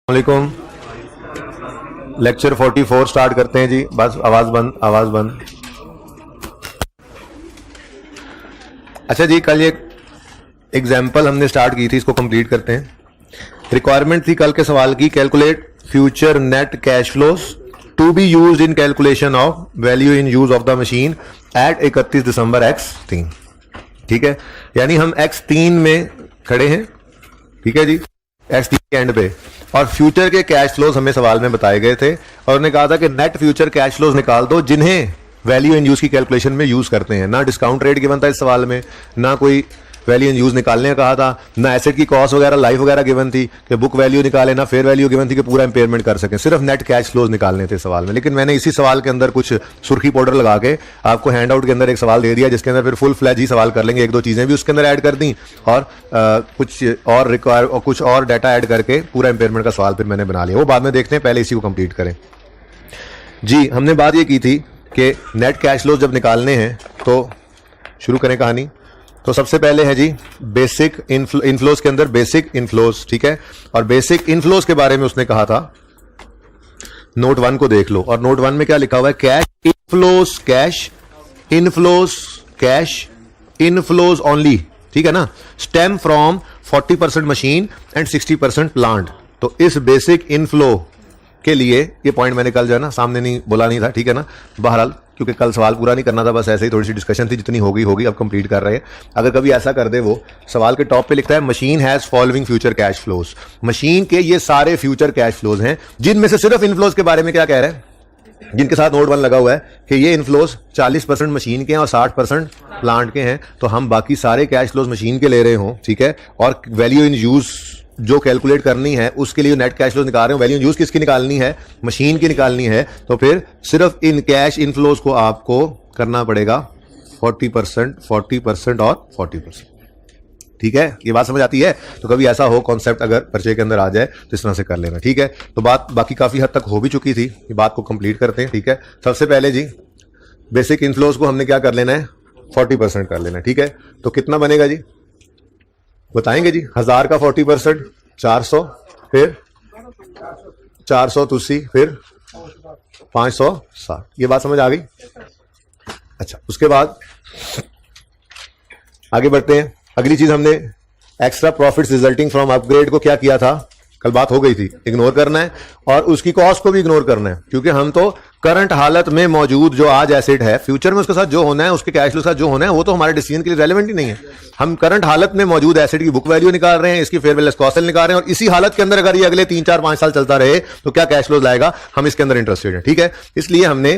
वालेकुम। Lecture 44 start करते हैं जी। बस आवाज बंद, आवाज बंद। अच्छा जी, कल एक एग्जाम्पल हमने स्टार्ट की थी, इसको कंप्लीट करते हैं। रिक्वायरमेंट थी कल के सवाल की, calculate future net cash flows to be used in calculation of value in use of the machine at 31 December X3। ठीक है, यानी हम X3 में खड़े हैं, ठीक है जी, X3 के एंड पे, और फ्यूचर के कैश फ्लोज हमें सवाल में बताए गए थे और उन्होंने कहा था कि नेट फ्यूचर कैश फ्लोज निकाल दो जिन्हें वैल्यू इन यूज की कैलकुलेशन में यूज करते हैं। ना डिस्काउंट रेट गिवन था इस सवाल में, ना कोई वैल्यू इन यूज निकालने का कहा था, ना एसेट की कॉस्ट वगैरह लाइफ वगैरह गिवन थी कि बुक वैल्यू निकाले, ना फेयर वैल्यू गिवन थी कि पूरा इंपेयरमेंट कर सकें। सिर्फ नेट कैश फ्लोज निकालने थे सवाल में। लेकिन मैंने इसी सवाल के अंदर कुछ सुर्खी पाउडर लगा के आपको हैंड आउट के अंदर एक सवाल दे दिया, जिसके अंदर फिर फुल फ्लैज ही सवाल कर लेंगे। एक दो चीजें भी उसके अंदर ऐड कर दी और कुछ और डाटा ऐड करके पूरा इंपेयरमेंट का सवाल फिर मैंने बना लिया। वो बाद में देखते हैं, पहले इसी को कंप्लीट करें जी। हमने बात ये की थी कि नेट कैश फ्लोज जब निकालने हैं तो शुरू करें कहानी। तो सबसे पहले है जी बेसिक इनफ्लोज के अंदर बेसिक इनफ्लोज, ठीक है। और बेसिक इनफ्लोज के बारे में उसने कहा था, नोट 1 को देख लो। और नोट 1 में क्या लिखा हुआ है? Cash inflows, cash inflows, cash inflows only, ठीक है ना, stem from 40% machine and 60% plant. तो इस बेसिक इनफ्लो के लिए ये पॉइंट मैंने कल जो है ना सामने नहीं बोला नहीं था, ठीक है ना। बहरहाल क्योंकि कल सवाल पूरा नहीं करना था, बस ऐसे ही थोड़ी सी डिस्कशन थी, जितनी होगी अब कंप्लीट कर रहे हैं। अगर कभी ऐसा कर दे, वो सवाल के टॉप पे लिखता है machine has following future cash flows. Machine के ये सारे फ्यूचर कैश फ्लोज हैं, जिनमें से सिर्फ इनफ्लोज के बारे में क्या कह रहा है, जिनके साथ नोट 1 लगा हुआ है कि ये इनफ्लोज 40% मशीन के हैं और 60% प्लांट के हैं। तो हम बाकी सारे कैश फ्लोज मशीन के ले रहे हों, ठीक है, और वैल्यू इन यूज जो कैलकुलेट करनी है उसके लिए नेट कैश फ्लोज निकाल रहे हो, वैल्यू इन यूज किसकी निकालनी है? मशीन की निकालनी है। तो फिर सिर्फ इन कैश इनफ्लोज को आपको करना पड़ेगा 40% और 40%, ठीक है। ये बात समझ आती है? तो कभी ऐसा हो कॉन्सेप्ट अगर पर्चे के अंदर आ जाए तो इस तरह से कर लेना, ठीक है। तो बात बाकी काफी हद तक हो भी चुकी थी, ये बात को कंप्लीट करते हैं, ठीक है। सबसे पहले जी बेसिक इनफ्लोज को हमने क्या कर लेना है? 40% कर लेना है, ठीक है। तो कितना बनेगा जी, बताएंगे जी। 1000 का 40% 400, फिर 400 तुसी, फिर 560। ये बात समझ आ गई? अच्छा, उसके बाद आगे बढ़ते हैं। अगली चीज हमने extra profits resulting from upgrade को क्या किया था, कल बात हो गई थी, इग्नोर करना है और उसकी कॉस्ट को भी इग्नोर करना है, क्योंकि हम तो करंट हालत में मौजूद जो आज एसेट है, फ्यूचर में उसके साथ जो होना है, उसके कैश फ्लो के साथ जो होना है, वो तो हमारे डिसीजन के लिए रेलेवेंट ही नहीं है। हम करंट हालत में मौजूद एसेट की बुक वैल्यू निकाल रहे हैं, इसकी फेयर वैल्यू कॉस्ट निकाल रहे हैं, और इसी हालत के अंदर अगर ये अगले 3, 4, 5 साल चलता रहे तो क्या कैश फ्लो लाएगा, हम इसके अंदर इंटरेस्टेड है, ठीक है। इसलिए हमने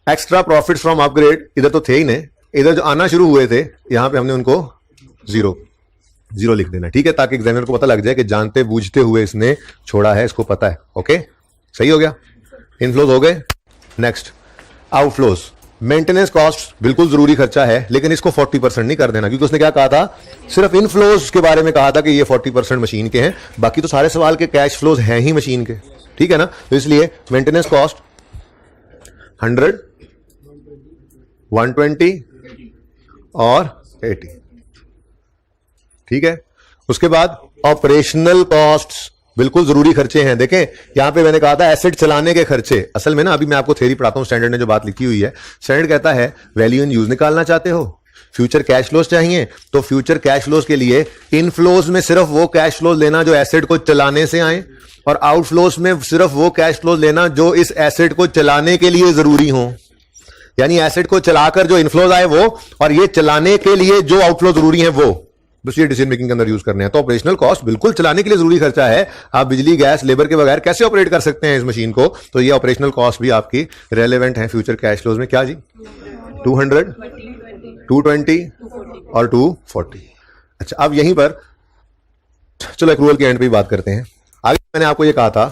एक्स्ट्रा प्रॉफिट्स फ्रॉम अपग्रेड इधर तो थे ही नहीं, इधर जो आना शुरू हुए थे यहां पे हमने उनको जीरो लिख देना, ठीक है, ताकि एग्जामिनर को पता लग जाए कि जानते बूझते हुए इसने छोड़ा है, इसको पता है। ओके, सही हो गया। इनफ्लोज हो गए। Next outflows. मेंटेनेंस कॉस्ट बिल्कुल जरूरी खर्चा है, लेकिन इसको 40% नहीं कर देना, क्योंकि उसने क्या कहा था, सिर्फ इनफ्लोज के बारे में कहा था कि ये 40% मशीन के हैं, बाकी तो सारे सवाल के कैश फ्लोज हैं ही मशीन के, ठीक है ना। तो इसलिए मेंटेनेंस कॉस्ट 100, 120 और 80, ठीक है। उसके बाद ऑपरेशनल कॉस्ट्स बिल्कुल जरूरी खर्चे हैं। देखें यहां पे मैंने कहा था एसेट चलाने के खर्चे। असल में ना अभी मैं आपको थ्योरी पढ़ाता हूं, स्टैंडर्ड ने जो बात लिखी हुई है, स्टैंडर्ड कहता है वैल्यू इन यूज निकालना चाहते हो, फ्यूचर कैश फ्लोज चाहिए, तो फ्यूचर कैश फ्लोज के लिए इनफ्लोज में सिर्फ वो कैश फ्लोज लेना जो एसेट को चलाने से आए, और आउटफ्लोज में सिर्फ वो कैश फ्लोज लेना जो इस एसेट को चलाने के लिए जरूरी हो। यानी एसेट को चलाकर जो इनफ्लोज आए वो, और ये चलाने के लिए जो आउटफ्लो जरूरी है वो, बस ये डिसीजन मेकिंग के अंदर यूज करने हैं। तो ऑपरेशनल कॉस्ट बिल्कुल चलाने के लिए जरूरी खर्चा है। आप बिजली, गैस, लेबर के बगैर कैसे ऑपरेट कर सकते हैं इस मशीन को, तो ये ऑपरेशनल कॉस्ट भी आपकी रेलेवेंट है फ्यूचर कैश फ्लोज में। क्या जी, 200, 220 और 240। अच्छा, अब यहीं पर चलो एक्रूअल के एंड पे बात करते हैं। आगे मैंने आपको ये कहा था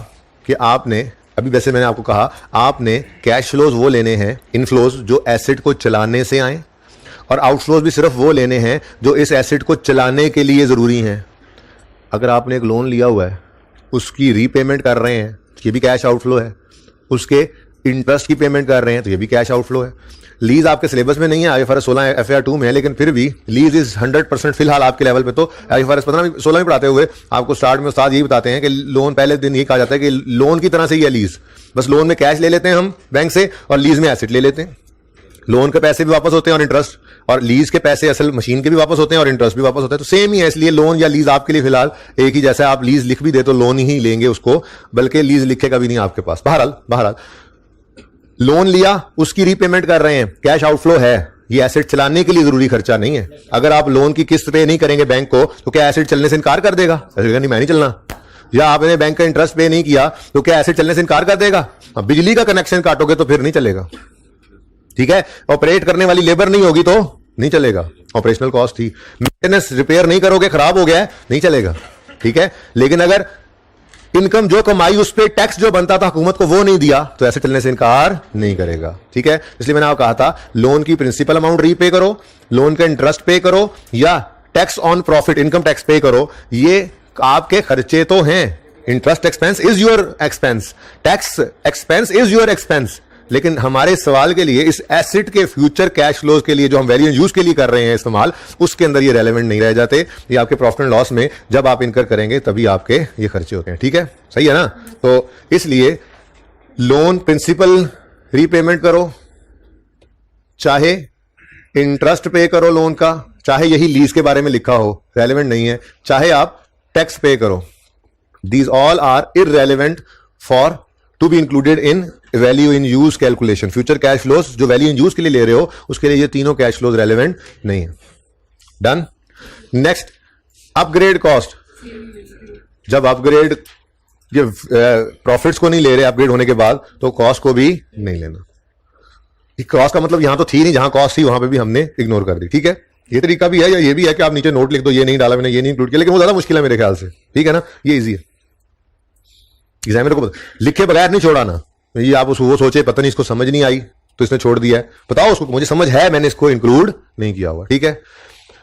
कि आपने अभी, वैसे मैंने आपको कहा आपने कैश फ्लोज वो लेने हैं, इनफ्लोज जो एसेट को चलाने से आए, और आउटफ्लोज भी सिर्फ वो लेने हैं जो इस एसेट को चलाने के लिए जरूरी हैं। अगर आपने एक लोन लिया हुआ है, उसकी रीपेमेंट कर रहे हैं, ये भी कैश आउटफ्लो है। उसके इंटरेस्ट की पेमेंट कर रहे हैं तो ये भी कैश आउटफ्लो है। लीज आपके सिलेबस में नहीं है, IFRS 16 FAR 2 में है, लेकिन फिर भी लीज इज 100% फिलहाल आपके लेवल पे। तो IFRS 16 में पढ़ाते हुए आपको स्टार्ट में उस्ताद यही बताते हैं कि लोन पहले दिन ये कहा जाता है कि लोन की तरह से ही है लीज। बस लोन में कैश ले लेते हैं हम बैंक से और लीज में एसेट ले लेते हैं। लोन के पैसे भी वापस होते हैं और इंटरेस्ट, और लीज के पैसे असल मशीन के भी वापस होते हैं और इंटरेस्ट भी वापस होता है। तो सेम ही है, इसलिए लोन या लीज आपके लिए फिलहाल एक ही जैसा। आप लीज लिख भी दे तो लोन ही लेंगे उसको, बल्कि लीज लिखेगा भी नहीं आपके पास। बहरहाल लोन लिया, उसकी रीपेमेंट कर रहे हैं, कैश आउटफ्लो है। ये एसेट चलाने के लिए जरूरी खर्चा नहीं है। अगर आप लोन की किस्त पे नहीं करेंगे बैंक को तो क्या एसेट चलने से इनकार कर देगा? नहीं, मैं नहीं चलना। या आपने बैंक का इंटरेस्ट पे नहीं किया तो क्या एसेट चलने से इनकार कर देगा? बिजली का कनेक्शन काटोगे तो फिर नहीं चलेगा, ठीक है। ऑपरेट करने वाली लेबर नहीं होगी तो नहीं चलेगा, ऑपरेशनल कॉस्ट थी। मेंटेनेंस रिपेयर नहीं करोगे, खराब हो गया है, नहीं चलेगा, ठीक है। लेकिन अगर इनकम जो कमाई उस पर टैक्स जो बनता था हुकूमत को वो नहीं दिया तो ऐसे चलने से इनकार नहीं करेगा, ठीक है। इसलिए मैंने आपको कहा था लोन की प्रिंसिपल अमाउंट रीपे करो, लोन का इंटरेस्ट पे करो, या tax on profit income tax pay करो। ये आपके खर्चे तो हैं। Interest expense is your expense, tax expense is your expense. लेकिन हमारे सवाल के लिए इस एसेट के फ्यूचर कैश फ्लोज के लिए जो हम वैल्यू यूज के लिए कर रहे हैं इस्तेमाल, उसके अंदर ये रेलेवेंट नहीं रह जाते। ये आपके प्रॉफिट एंड लॉस में जब आप इनकर करेंगे तभी आपके ये खर्चे होते हैं, ठीक है, सही है ना। तो इसलिए लोन प्रिंसिपल रीपेमेंट करो, चाहे इंटरेस्ट पे करो लोन का, चाहे यही लीज के बारे में लिखा हो, रेलेवेंट नहीं है। चाहे आप टैक्स पे करो, these all are irrelevant for to be included in value in use calculation. Future cash flows जो वैल्यू इन यूज के लिए ले रहे हो उसके लिए ये तीनों कैश फ्लोज रेलेवेंट नहीं है। डन। Next, upgrade cost. जब अपग्रेड ये प्रॉफिट्स को नहीं ले रहे अपग्रेड होने के बाद तो कॉस्ट को भी नहीं लेना। कॉस्ट का मतलब यहां तो थी नहीं, जहां कॉस्ट थी वहां पे भी हमने इग्नोर कर दी, ठीक है। ये तरीका भी है या ये भी है कि आप नीचे नोट लिख दो, ये नहीं डाला मैंने, ये नहीं इंक्लूड किया, लेकिन वो ज्यादा मुश्किल है मेरे ख्याल से, ठीक है ना। ये इजी है, एग्जामिनर को लिखे बगैर नहीं छोड़ाना। ये आप उसको वो सोचे पता नहीं इसको समझ नहीं आई तो इसने छोड़ दिया है, बताओ उसको मुझे समझ है, मैंने इसको इंक्लूड नहीं किया हुआ, ठीक है।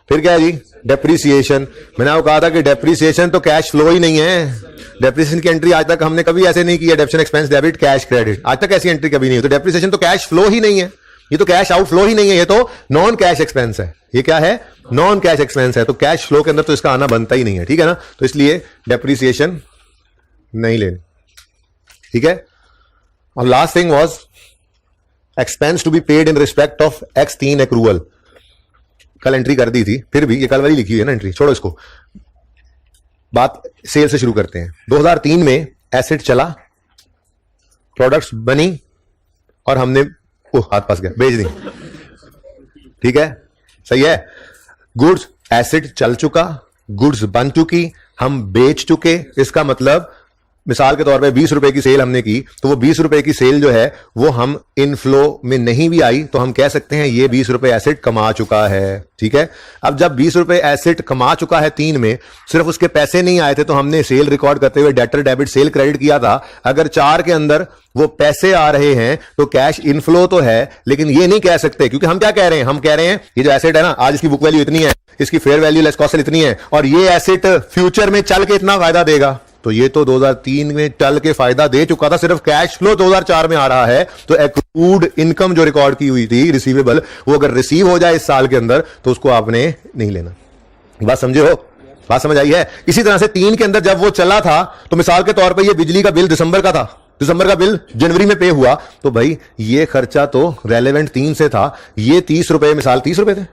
फिर क्या है जी, डेप्रीसिएशन। मैंने आपको कहा था कि डेप्रीसिएशन तो कैश फ्लो ही नहीं है। डेप्रीसिएशन की एंट्री आज तक हमने कभी ऐसे नहीं किया, debit expense debit cash credit, आज तक ऐसी एंट्री कभी नहीं हुई। तो डेप्रीसिएशन तो कैश फ्लो ही नहीं है, ये तो कैश आउट फ्लो ही नहीं है, ये तो नॉन कैश एक्सपेंस है। ये क्या है? नॉन कैश एक्सपेंस है, तो कैश फ्लो के अंदर तो इसका आना बनता ही नहीं है, ठीक है ना। तो इसलिए डेप्रीसिएशन नहीं लेनी, ठीक है। और last thing was expense to be paid in respect of X3 accrual. कल एंट्री कर दी थी, फिर भी ये कल वाली लिखी हुई है ना एंट्री, छोड़ो इसको। बात सेल से शुरू करते हैं। 2003 में एसेट चला, प्रोडक्ट्स बनी और हमने हाथ पास गया बेच दी, ठीक है, सही है। गुड्स एसेट चल चुका, गुड्स बन चुकी, हम बेच चुके। इसका मतलब मिसाल के तौर पे 20 रुपए की सेल हमने की, तो वो 20 रुपए की सेल जो है वो हम इनफ्लो में नहीं भी आई तो हम कह सकते हैं ये 20 रुपए एसेट कमा चुका है, ठीक है। अब जब 20 रुपए एसेट कमा चुका है 3 में, सिर्फ उसके पैसे नहीं आए थे तो हमने सेल रिकॉर्ड करते हुए डेटर डेबिट सेल क्रेडिट किया था। अगर 4 के अंदर वो पैसे आ रहे हैं तो कैश इनफ्लो तो है, लेकिन ये नहीं कह सकते, क्योंकि हम क्या कह रहे हैं, हम कह रहे हैं ये जो एसेट है ना, आज इसकी बुक वैल्यू इतनी है, इसकी फेयर वैल्यू लेस कॉस्ट इतनी है, और ये एसेट फ्यूचर में चल के इतना फायदा देगा। तो ये तो 2003 में चल के फायदा दे चुका था, सिर्फ कैश फ्लो 2004 में आ रहा है। तो एक्रूड इनकम जो रिकॉर्ड की हुई थी रिसीवेबल, वो अगर रिसीव हो जाए इस साल के अंदर तो उसको आपने नहीं लेना। बात समझे हो? बात समझ आई है? इसी तरह से 3 के अंदर जब वो चला था तो मिसाल के तौर पर ये बिजली का बिल दिसंबर का था, दिसंबर का बिल जनवरी में पे हुआ, तो भाई ये खर्चा तो रेलेवेंट 3 से था। ये 30 रुपए, मिसाल 30 रुपए थे,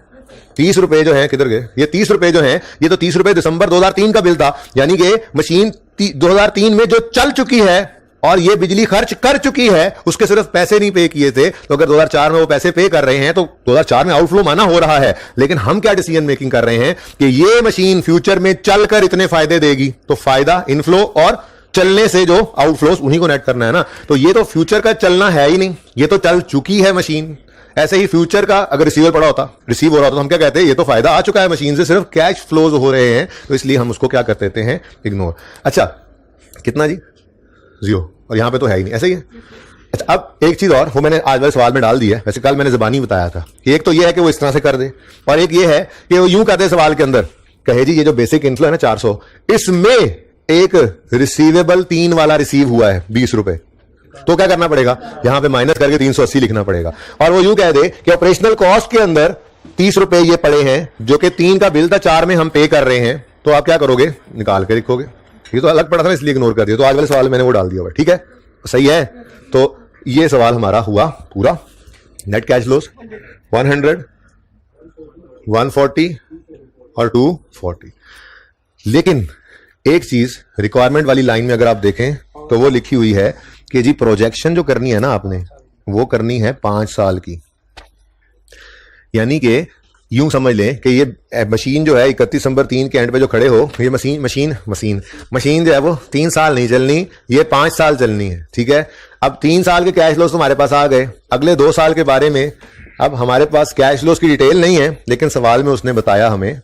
30 रुपए जो है किधर गए? ये 30 रुपए जो है, ये तो 30 रुपए दिसंबर 2003 का बिल था, यानी कि मशीन 2003 में जो चल चुकी है और ये बिजली खर्च कर चुकी है, उसके सिर्फ पैसे नहीं पे किए थे। तो अगर 2004 में वो पैसे पे कर रहे हैं तो 2004 में आउटफ्लो माना हो रहा है, लेकिन हम क्या डिसीजन मेकिंग कर रहे हैं कि ये मशीन फ्यूचर में चलकर इतने फायदे देगी, तो फायदा इनफ्लो और चलने से जो आउटफ्लोस उन्हीं को नेट करना है ना। तो ये तो फ्यूचर का चलना है ही नहीं, ये तो चल चुकी है मशीन। ऐसे ही फ्यूचर का अगर रिसीव हो रहा होता तो हम क्या कहते हैं, ये तो फायदा आ चुका है मशीन से, सिर्फ कैश फ्लोज हो रहे हैं, तो इसलिए हम उसको क्या कर देते हैं, इग्नोर। अच्छा कितना जी? 0, और यहां पे तो है ही नहीं, ऐसे ही है। अच्छा अब एक चीज और, वो मैंने आज वाले सवाल में डाल दी है, वैसे कल मैंने ज़बानी बताया था कि एक तो ये है कि वो इस तरह से कर दे, और एक ये है कि वो यूं कहते हैं सवाल के अंदर, कहे जी ये जो बेसिक इनफ्लो है ना 400, इसमें एक रिसीवेबल 3 वाला रिसीव हुआ है 20 रुपए, तो क्या करना पड़ेगा, यहां पे माइनस करके 380 लिखना पड़ेगा। और वो यूं कह दे कि ऑपरेशनल कॉस्ट के अंदर 30 रुपए ये पड़े हैं, जो कि 3 का बिल था, 4 में हम पे कर रहे हैं, तो आप क्या करोगे, निकाल के लिखोगे। ये तो अलग पड़ा था इसलिए इग्नोर कर दिया, तो आज वाले सवाल मैंने वो डाल दिया हुआ, ठीक है, सही है। तो ये सवाल हमारा हुआ पूरा। नेट कैश फ्लोज 100, 140 और 240। लेकिन एक चीज रिक्वायरमेंट वाली लाइन में अगर आप देखें तो वो लिखी हुई है कि जी प्रोजेक्शन जो करनी है ना आपने, वो करनी है 5 साल की। यानी कि यूं समझ लें कि ये मशीन जो है 31 दिसंबर 3 के एंड पे जो खड़े हो, ये मशीन जो है वो 3 साल नहीं चलनी, ये 5 साल चलनी है, ठीक है। अब 3 साल के कैश फ्लोज तुम्हारे पास आ गए, अगले 2 साल के बारे में अब हमारे पास कैश फ्लोज की डिटेल नहीं है, लेकिन सवाल में उसने बताया हमें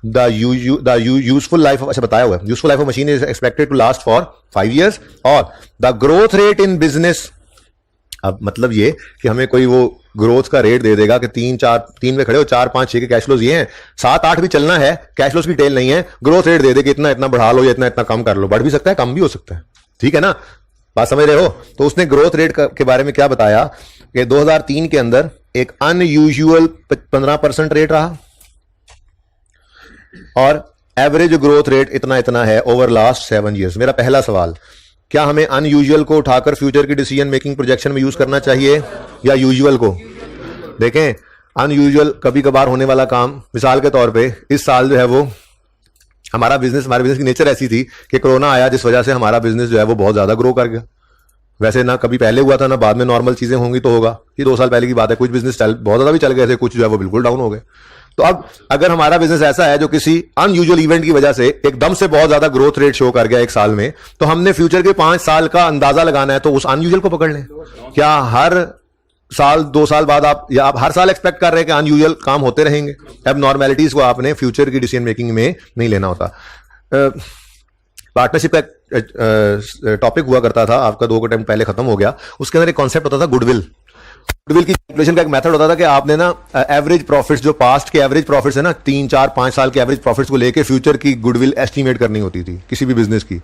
द यूजफुल लाइफ, अच्छा बताया हुआ है, useful life of machine is expected to last for 5 years और the growth rate in business. अब मतलब ये कि हमें कोई वो ग्रोथ का रेट दे देगा कि 3 में खड़े हो, 4, 5, 6 के कैश फ्लोज ये हैं, 7, 8 भी चलना है, कैश फ्लोज की डिटेल नहीं है, ग्रोथ रेट दे दे कि इतना इतना बढ़ा लो या इतना इतना कम कर लो, बढ़ भी सकता है कम भी हो सकता है, ठीक है ना, बात समझ रहे हो। तो उसने ग्रोथ रेट के बारे में क्या बताया कि 2003 के अंदर एक अनयूजुअल 15% रेट रहा और एवरेज ग्रोथ रेट इतना इतना है ओवर लास्ट 7 years। मेरा पहला सवाल, क्या हमें अनयूजुअल को उठाकर फ्यूचर की डिसीजन मेकिंग प्रोजेक्शन में यूज करना चाहिए या यूजुअल को? देखें, अनयूजुअल कभी कभार होने वाला काम, मिसाल के तौर पे इस साल जो है वो हमारे बिजनेस की नेचर ऐसी थी कि कोरोना आया, जिस वजह से हमारा बिजनेस जो है वो बहुत ज्यादा ग्रो कर गया। वैसे ना कभी पहले हुआ था ना बाद में नॉर्मल चीजें होंगी तो होगा, ये 2 साल पहले की बात है। कुछ बिजनेस बहुत ज्यादा भी चल गए थे, कुछ जो है वो बिल्कुल डाउन हो गए। तो अब अगर हमारा बिजनेस ऐसा है जो किसी अनयूजुअल इवेंट की वजह से एकदम से बहुत ज्यादा ग्रोथ रेट शो कर गया एक साल में, तो हमने फ्यूचर के 5 साल का अंदाजा लगाना है, तो उस अनयूजुअल को पकड़ लें। क्या हर साल 2 साल बाद आप या आप हर साल एक्सपेक्ट कर रहे हैं कि अनयूजुअल काम होते रहेंगे? अब नॉर्मेलिटीज को आपने फ्यूचर की डिसीजन मेकिंग में नहीं लेना होता। पार्टनरशिप का टॉपिक हुआ करता था आपका 2 टाइम पहले खत्म हो गया। उसके अंदर एक कॉन्सेप्ट होता था गुडविल की कैलकुलेशन का एक मेथड होता था कि आपने ना एवरेज प्रॉफिट्स, जो पास्ट के एवरेज प्रॉफिट्स है ना, 3, 4, 5 साल के एवरेज प्रॉफिट्स को लेके फ्यूचर की गुडविल एस्टीमेट करनी होती थी किसी भी बिजनेस की।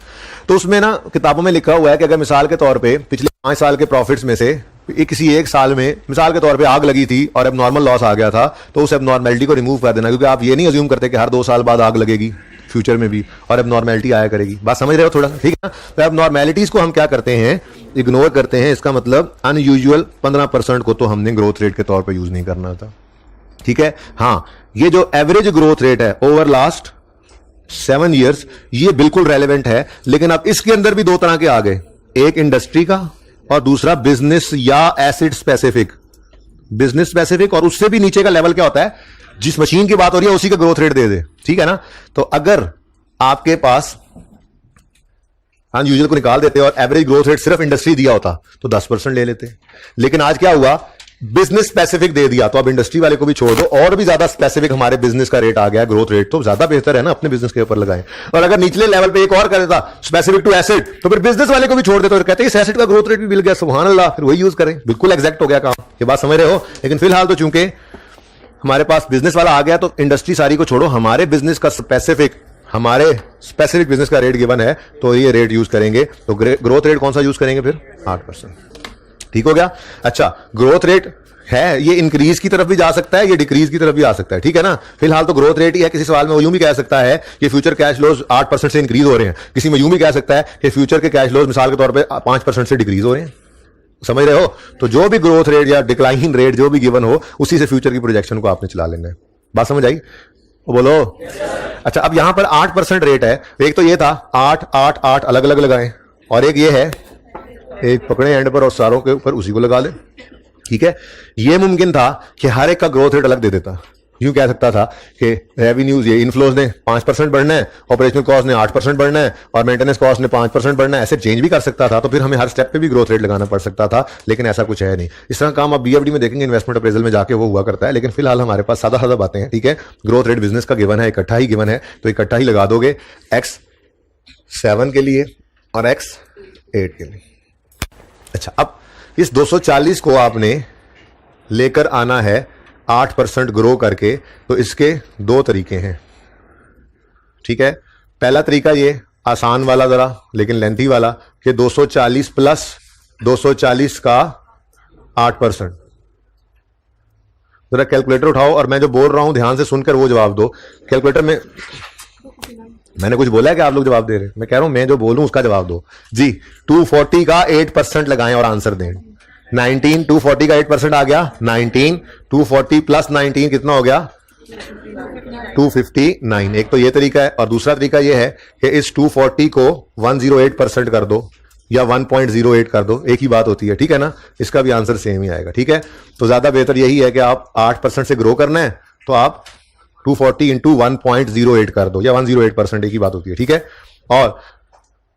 तो उसमें ना किताबों में लिखा हुआ है कि अगर मिसाल के तौर पे पिछले 5 साल के प्रॉफिट्स में से किसी एक साल में मिसाल के तौर पे आग लगी थी और एबनॉर्मल लॉस आ गया था, तो उस एबनॉर्मेलिटी को रिमूव कर देना, क्योंकि आप ये नहीं अज्यूम करते कि हर 2 साल बाद आग लगेगी फ्यूचर में भी और एबनॉर्मेलिटी आया करेगी। बात समझ रहे हो थोड़ा, ठीक है ना। तो एबनॉर्मेलिटीज को हम क्या करते हैं, इग्नोर करते हैं। इसका मतलब अनयूजुअल 15% को तो हमने ग्रोथ रेट के तौर पे यूज नहीं करना था, ठीक है। हाँ, ये जो एवरेज ग्रोथ रेट है ओवर लास्ट 7 years, ये बिल्कुल रेलेवेंट है। लेकिन अब इसके अंदर भी 2 तरह के आ गए, एक इंडस्ट्री का और दूसरा बिजनेस या एसिड स्पेसिफिक। बिजनेस स्पेसिफिक और उससे भी नीचे का लेवल क्या होता है, जिस मशीन की बात हो रही है उसी का ग्रोथ रेट दे दे, ठीक है ना। तो अगर आपके पास अनयूजुअल को निकाल देते और एवरेज ग्रोथ रेट सिर्फ इंडस्ट्री दिया होता तो 10% ले लेते। लेकिन आज क्या हुआ, बिजनेस स्पेसिफिक दे दिया, तो अब इंडस्ट्री वाले को भी छोड़ दो, और भी ज्यादा स्पेसिफिक हमारे बिजनेस का रेट आ गया, ग्रोथ रेट तो ज्यादा बेहतर है ना, अपने बिजनेस के ऊपर लगाएं। और अगर निचले लेवल पे एक और कर देता स्पेसिफिक टू एसेट, तो फिर बिजनेस वाले को भी छोड़ देते और कहते हैं इस एसेट का ग्रोथ रेट भी मिल गया, सुभान अल्लाह, फिर वही यूज करें, बिल्कुल एग्जैक्ट हो गया काम। ये बात समझ रहे हो। लेकिन फिलहाल तो चूंकि हमारे पास बिजनेस वाला आ गया, तो इंडस्ट्री सारी को छोड़ो, हमारे बिजनेस का हमारे स्पेसिफिक बिजनेस का रेट गिवन है, तो ये रेट यूज करेंगे। तो ग्रोथ रेट कौन सा यूज करेंगे फिर, 8%, ठीक हो गया। अच्छा, ग्रोथ रेट है, ये इंक्रीज की तरफ भी जा सकता है, ये डिक्रीज की तरफ भी आ सकता है, ठीक है ना। फिलहाल तो ग्रोथ रेट ही है। किसी सवाल में वो यूं भी कह सकता है कि फ्यूचर कैश फ्लोज 8% से इंक्रीज हो रहे हैं, किसी में यूं भी कह सकता है कि फ्यूचर के कैश फ्लोज मिसाल के तौर पर 5% से डिक्रीज हो रहे हैं। समझ रहे हो। तो जो भी ग्रोथ रेट या डिक्लाइन रेट जो भी गिवन हो, उसी से फ्यूचर की प्रोजेक्शन को आपने चला लेना है। बात समझ आई, बोलो। अच्छा, अब यहां पर 8% रेट है। एक तो ये था 8, 8, 8 अलग अलग लगाएं, और एक ये है, एक पकड़े एंड पर और सारों के ऊपर उसी को लगा ले, ठीक है। ये मुमकिन था कि हर एक का ग्रोथ रेट अलग दे देता। यूं कह सकता था कि रेवेन्यूज, ये इनफ्लोज ने 5% बढ़ना है, ऑपरेशनल कॉस्ट ने 8% बढ़ना है और मेंटेनेंस कॉस्ट ने 5% बढ़ना है। ऐसे चेंज भी कर सकता था, तो फिर हमें हर स्टेप पे भी ग्रोथ रेट लगाना पड़ सकता था। लेकिन ऐसा कुछ है नहीं। इस तरह काम आप बीएफडी में देखेंगे, इन्वेस्टमेंट अप्रेजल में जाके वो हुआ करता है। लेकिन फिलहाल हमारे पास सादा सादा बातें हैं, ठीक है। ग्रोथ रेट बिजनेस का गिवन है, इकट्ठा ही गिवन है, तो इकट्ठा ही लगा दोगे, X7 के लिए और X8 के लिए। अच्छा, अब इस 240 को आपने लेकर आना है 8% ग्रो करके, तो इसके 2 तरीके हैं, ठीक है। पहला तरीका ये आसान वाला जरा लेकिन लेंथी वाला कि 240 प्लस 240 का 8%। जरा कैलकुलेटर उठाओ और मैं जो बोल रहा हूं ध्यान से सुनकर वो जवाब दो। कैलकुलेटर में मैंने कुछ बोला है कि आप लोग जवाब दे रहे हैं? मैं कह रहा हूं मैं जो बोलूं उसका जवाब दो जी। 240 का 8% लगाएं और आंसर दें। 19, 240 का 8% आ गया 19, 240 प्लस 19 कितना हो गया 259। एक तो ये तरीका है, और दूसरा तरीका ये है कि इस 240 को 108% कर दो या 1.08 कर दो, एक ही बात होती है, ठीक है ना। इसका भी आंसर सेम ही आएगा, ठीक है। तो ज्यादा बेहतर यही है कि आप 8% से ग्रो करना है तो आप 240 इंटू 1.08 कर दो या 108%, एक ही बात होती है, ठीक है। और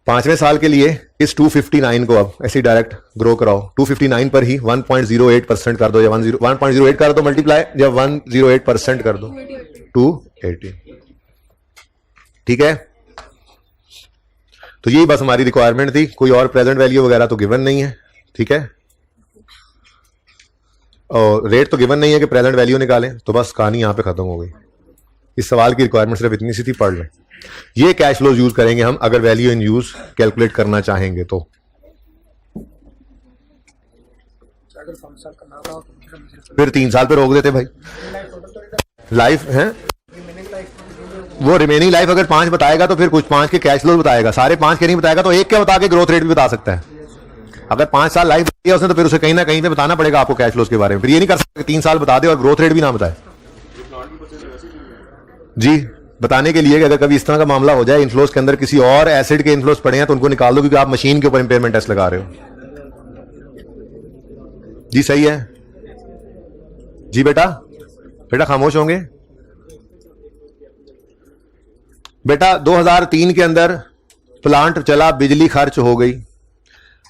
5वें साल के लिए इस 259 को अब ऐसे डायरेक्ट ग्रो कराओ। 259 पर ही 1.08% कर दो या 1.08 कर दो मल्टीप्लाई, या 108% कर दो 280, ठीक है। तो यही बस हमारी रिक्वायरमेंट थी, कोई और प्रेजेंट वैल्यू वगैरह तो गिवन नहीं है, ठीक है। और रेट तो गिवन नहीं है कि प्रेजेंट वैल्यू निकालें, तो बस कहानी यहां पे खत्म हो गई। इस सवाल की रिक्वायरमेंट सिर्फ इतनी सी थी, पढ़ लें। ये कैश फ्लोज यूज करेंगे हम अगर वैल्यू इन यूज कैलकुलेट करना चाहेंगे तो। फिर 3 साल पे रोक देते भाई। लाइफ है वो रिमेनिंग लाइफ अगर 5 बताएगा तो फिर कुछ 5 के कैश फ्लोज बताएगा, सारे 5 के नहीं बताएगा तो एक क्या बता के ग्रोथ रेट भी बता सकता है। अगर 5 साल लाइफ दिया उसने तो फिर उसे कहीं ना कहीं पे बताना पड़ेगा आपको कैश फ्लोज के बारे में। फिर ये नहीं कर सकते 3 साल बता दे और ग्रोथ रेट भी ना बताए जी। बताने के लिए कि अगर कभी इस तरह का मामला हो जाए इन्फ्लोज के अंदर किसी और एसिड के इन्फ्लोज पड़े हैं तो उनको निकाल दो, क्योंकि आप मशीन के ऊपर इंपेयरमेंट टेस्ट लगा रहे हो जी। सही है जी। बेटा बेटा खामोश होंगे। बेटा 2003 के अंदर प्लांट चला, बिजली खर्च हो गई।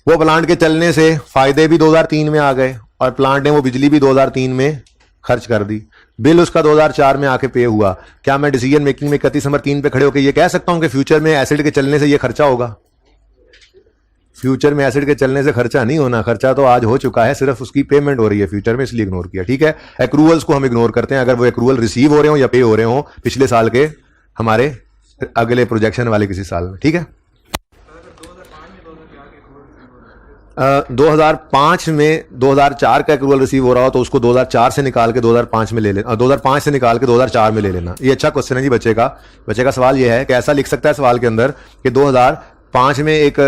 वो प्लांट के चलने से फायदे भी 2003 में आ गए और प्लांट ने वो बिजली भी 2003 में खर्च कर दी। बिल उसका 2004 में आके पे हुआ। क्या मैं डिसीजन मेकिंग में 31 नंबर 3 पे खड़े होकर ये कह सकता हूं कि फ्यूचर में एसिड के चलने से ये खर्चा होगा? फ्यूचर में एसिड के चलने से खर्चा नहीं होना, खर्चा तो आज हो चुका है, सिर्फ उसकी पेमेंट हो रही है फ्यूचर में, इसलिए इग्नोर किया, ठीक है। एक्रूवल्स को हम इग्नोर करते हैं, अगर वो एक्रूवल रिसीव हो रहे हो या पे हो रहे हो पिछले साल के हमारे अगले प्रोजेक्शन वाले किसी साल में, ठीक है। 2005 में 2004 का एक्रूवल रिसीव हो रहा हो तो उसको 2004 से निकाल के 2005 में ले लेना, 2005 से निकाल के 2004 में ले लेना। ये अच्छा क्वेश्चन है जी बच्चे का सवाल ये है कि ऐसा लिख सकता है सवाल के अंदर कि 2005 में एक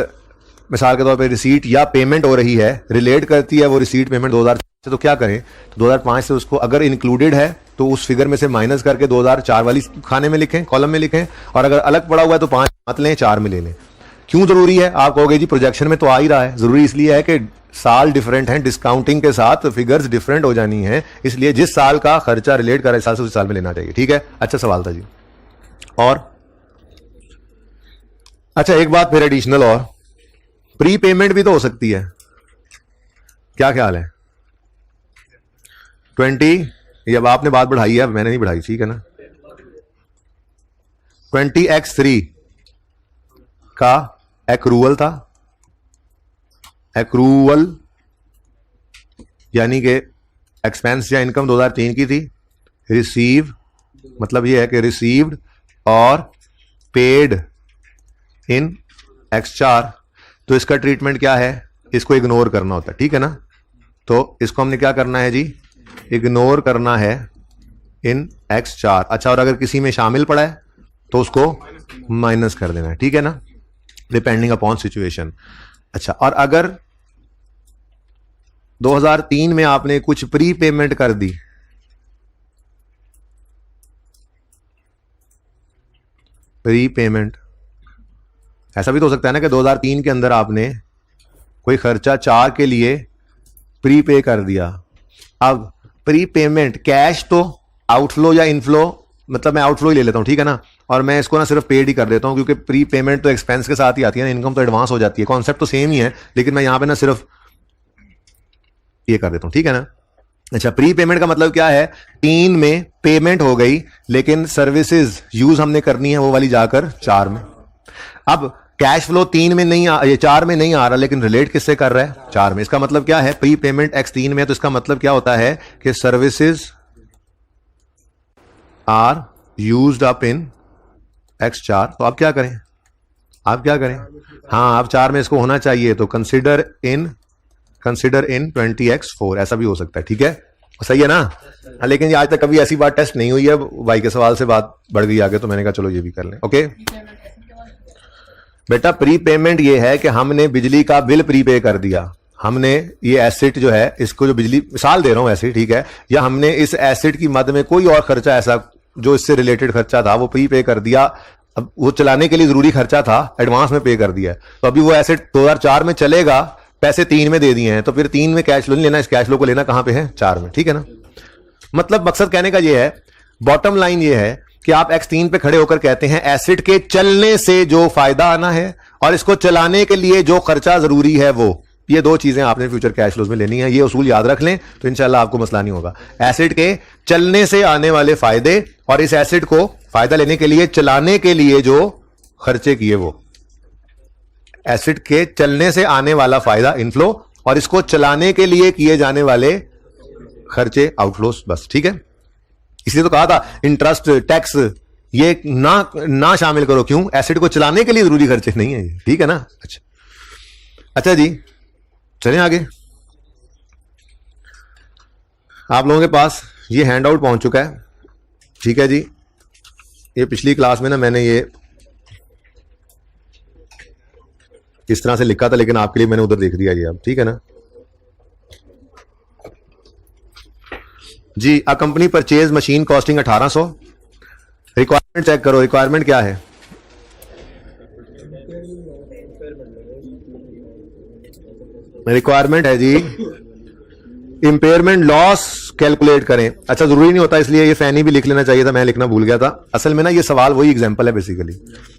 मिसाल के तौर पे रिसीट या पेमेंट हो रही है, रिलेट करती है वो रिसीट पेमेंट 2004 से, तो क्या करें, तो 2005 से उसको अगर इंक्लूडेड है तो उस फिगर में से माइनस करके 2004 वाली खाने में लिखें, कॉलम में लिखें, और अगर अलग पड़ा हुआ है तो 5 मत लें, 4 में ले लें। क्यों जरूरी है? आप कहोगे जी प्रोजेक्शन में तो आ ही रहा है। जरूरी इसलिए है कि साल डिफरेंट हैं, डिस्काउंटिंग के साथ फिगर्स डिफरेंट हो जानी है, इसलिए जिस साल का खर्चा रिलेट कर रहा है साल से उस साल में लेना चाहिए, ठीक है। अच्छा सवाल था जी। और अच्छा एक बात फिर एडिशनल, और प्री पेमेंट भी तो हो सकती है, क्या ख्याल है? 20, ये अब आपने बात बढ़ाई है, अब मैंने नहीं बढ़ाई, ठीक है ना। 20x3 का एक्रूवल था, एक्रूवल यानी कि एक्सपेंस या इनकम 2003 की थी। रिसीव मतलब यह है कि रिसीव्ड और पेड इन x4, तो इसका ट्रीटमेंट क्या है? इसको इग्नोर करना होता है, ठीक है ना। तो इसको हमने क्या करना है जी, इग्नोर करना है इन x4। अच्छा, और अगर किसी में शामिल पड़ा है तो उसको माइनस कर देना है, ठीक है ना, डिपेंडिंग अपॉन सिचुएशन। अच्छा, और अगर 2003 में आपने कुछ प्री पेमेंट कर दी, प्री पेमेंट, ऐसा भी तो हो सकता है ना कि 2003 के अंदर आपने कोई खर्चा 4 के लिए प्री पे कर दिया। अब प्री पेमेंट कैश तो आउटफ्लो या इनफ्लो, मतलब मैं आउटफ्लो ही ले लेता हूं, ठीक है ना, और मैं इसको ना सिर्फ पेड ही कर देता हूं, क्योंकि प्री पेमेंट तो एक्सपेंस के साथ ही आती है ना, इनकम तो एडवांस हो जाती है, कॉन्सेप्ट तो सेम ही है, लेकिन मैं यहां पे ना सिर्फ ये कर देता हूं, ठीक है ना। अच्छा, प्री पेमेंट का मतलब क्या है? 3 में पेमेंट हो गई लेकिन सर्विसेज यूज हमने करनी है वो वाली जाकर 4 में। अब कैश फ्लो 3 में नहीं ये 4 में नहीं आ रहा, लेकिन रिलेट किससे कर रहा है? 4 में। इसका मतलब क्या है? प्री पेमेंट x3 में, तो इसका मतलब क्या होता है कि services are used up in x4। तो आप क्या करें? हाँ, आप 4 में इसको होना चाहिए, तो consider in consider in 20x4, ऐसा भी हो सकता है, ठीक है, सही है ना। लेकिन ये आज तक कभी ऐसी बात टेस्ट नहीं हुई है, भाई के सवाल से बात बढ़ गई आगे, तो मैंने कहा चलो ये भी कर लें। ओके बेटा, प्री पेमेंट ये है कि हमने बिजली का बिल प्रीपे कर दिया, हमने ये एसेट जो है, इसको जो बिजली, मिसाल दे रहा हूं ऐसे, ठीक है, या हमने इस एसेट की मद में कोई और खर्चा ऐसा जो इससे रिलेटेड खर्चा था वो प्रीपे कर दिया, अब वो चलाने के लिए जरूरी खर्चा था, एडवांस में पे कर दिया है, तो अभी वो एसेट 2004 में चलेगा, पैसे 3 में दे दिए हैं, तो फिर 3 में कैश फ्लो नहीं लेना, इस कैश फ्लो को लेना कहां पे है, 4 में, ठीक है ना। मतलब मकसद कहने का ये है, बॉटम लाइन ये है कि आप X3 पे खड़े होकर कहते हैं एसेट के चलने से जो फायदा आना है और इसको चलाने के लिए जो खर्चा जरूरी है, वो ये दो चीजें आपने फ्यूचर कैश फ्लोज में लेनी है। ये उसूल याद रख लें तो इंशाल्लाह आपको मसला नहीं होगा। एसेट के चलने से आने वाले फायदे और इस एसेट को फायदा लेने के लिए चलाने के लिए जो खर्चे किए, वो एसेट के चलने से आने वाला फायदा इनफ्लो और इसको चलाने के लिए किए जाने वाले खर्चे आउटफ्लोस, बस, ठीक है। इसलिए तो कहा था इंटरेस्ट, टैक्स ये ना शामिल करो, क्यों, एसेट को चलाने के लिए जरूरी खर्चे नहीं है ये, ठीक है ना। अच्छा जी, चलें आगे। आप लोगों के पास ये हैंड आउट पहुंच चुका है, ठीक है जी। ये पिछली क्लास में ना मैंने ये इस तरह से लिखा था, लेकिन आपके लिए मैंने उधर देख दिया ये अब, ठीक है ना जी। A company purchase machine costing 1800। Requirement check करो, रिक्वायरमेंट क्या है, रिक्वायरमेंट है जी इंपेयरमेंट लॉस कैलकुलेट करें। अच्छा, जरूरी नहीं होता, इसलिए ये फैनी भी लिख लेना चाहिए था, मैं लिखना भूल गया था। असल में ना ये सवाल वही एग्जांपल है बेसिकली,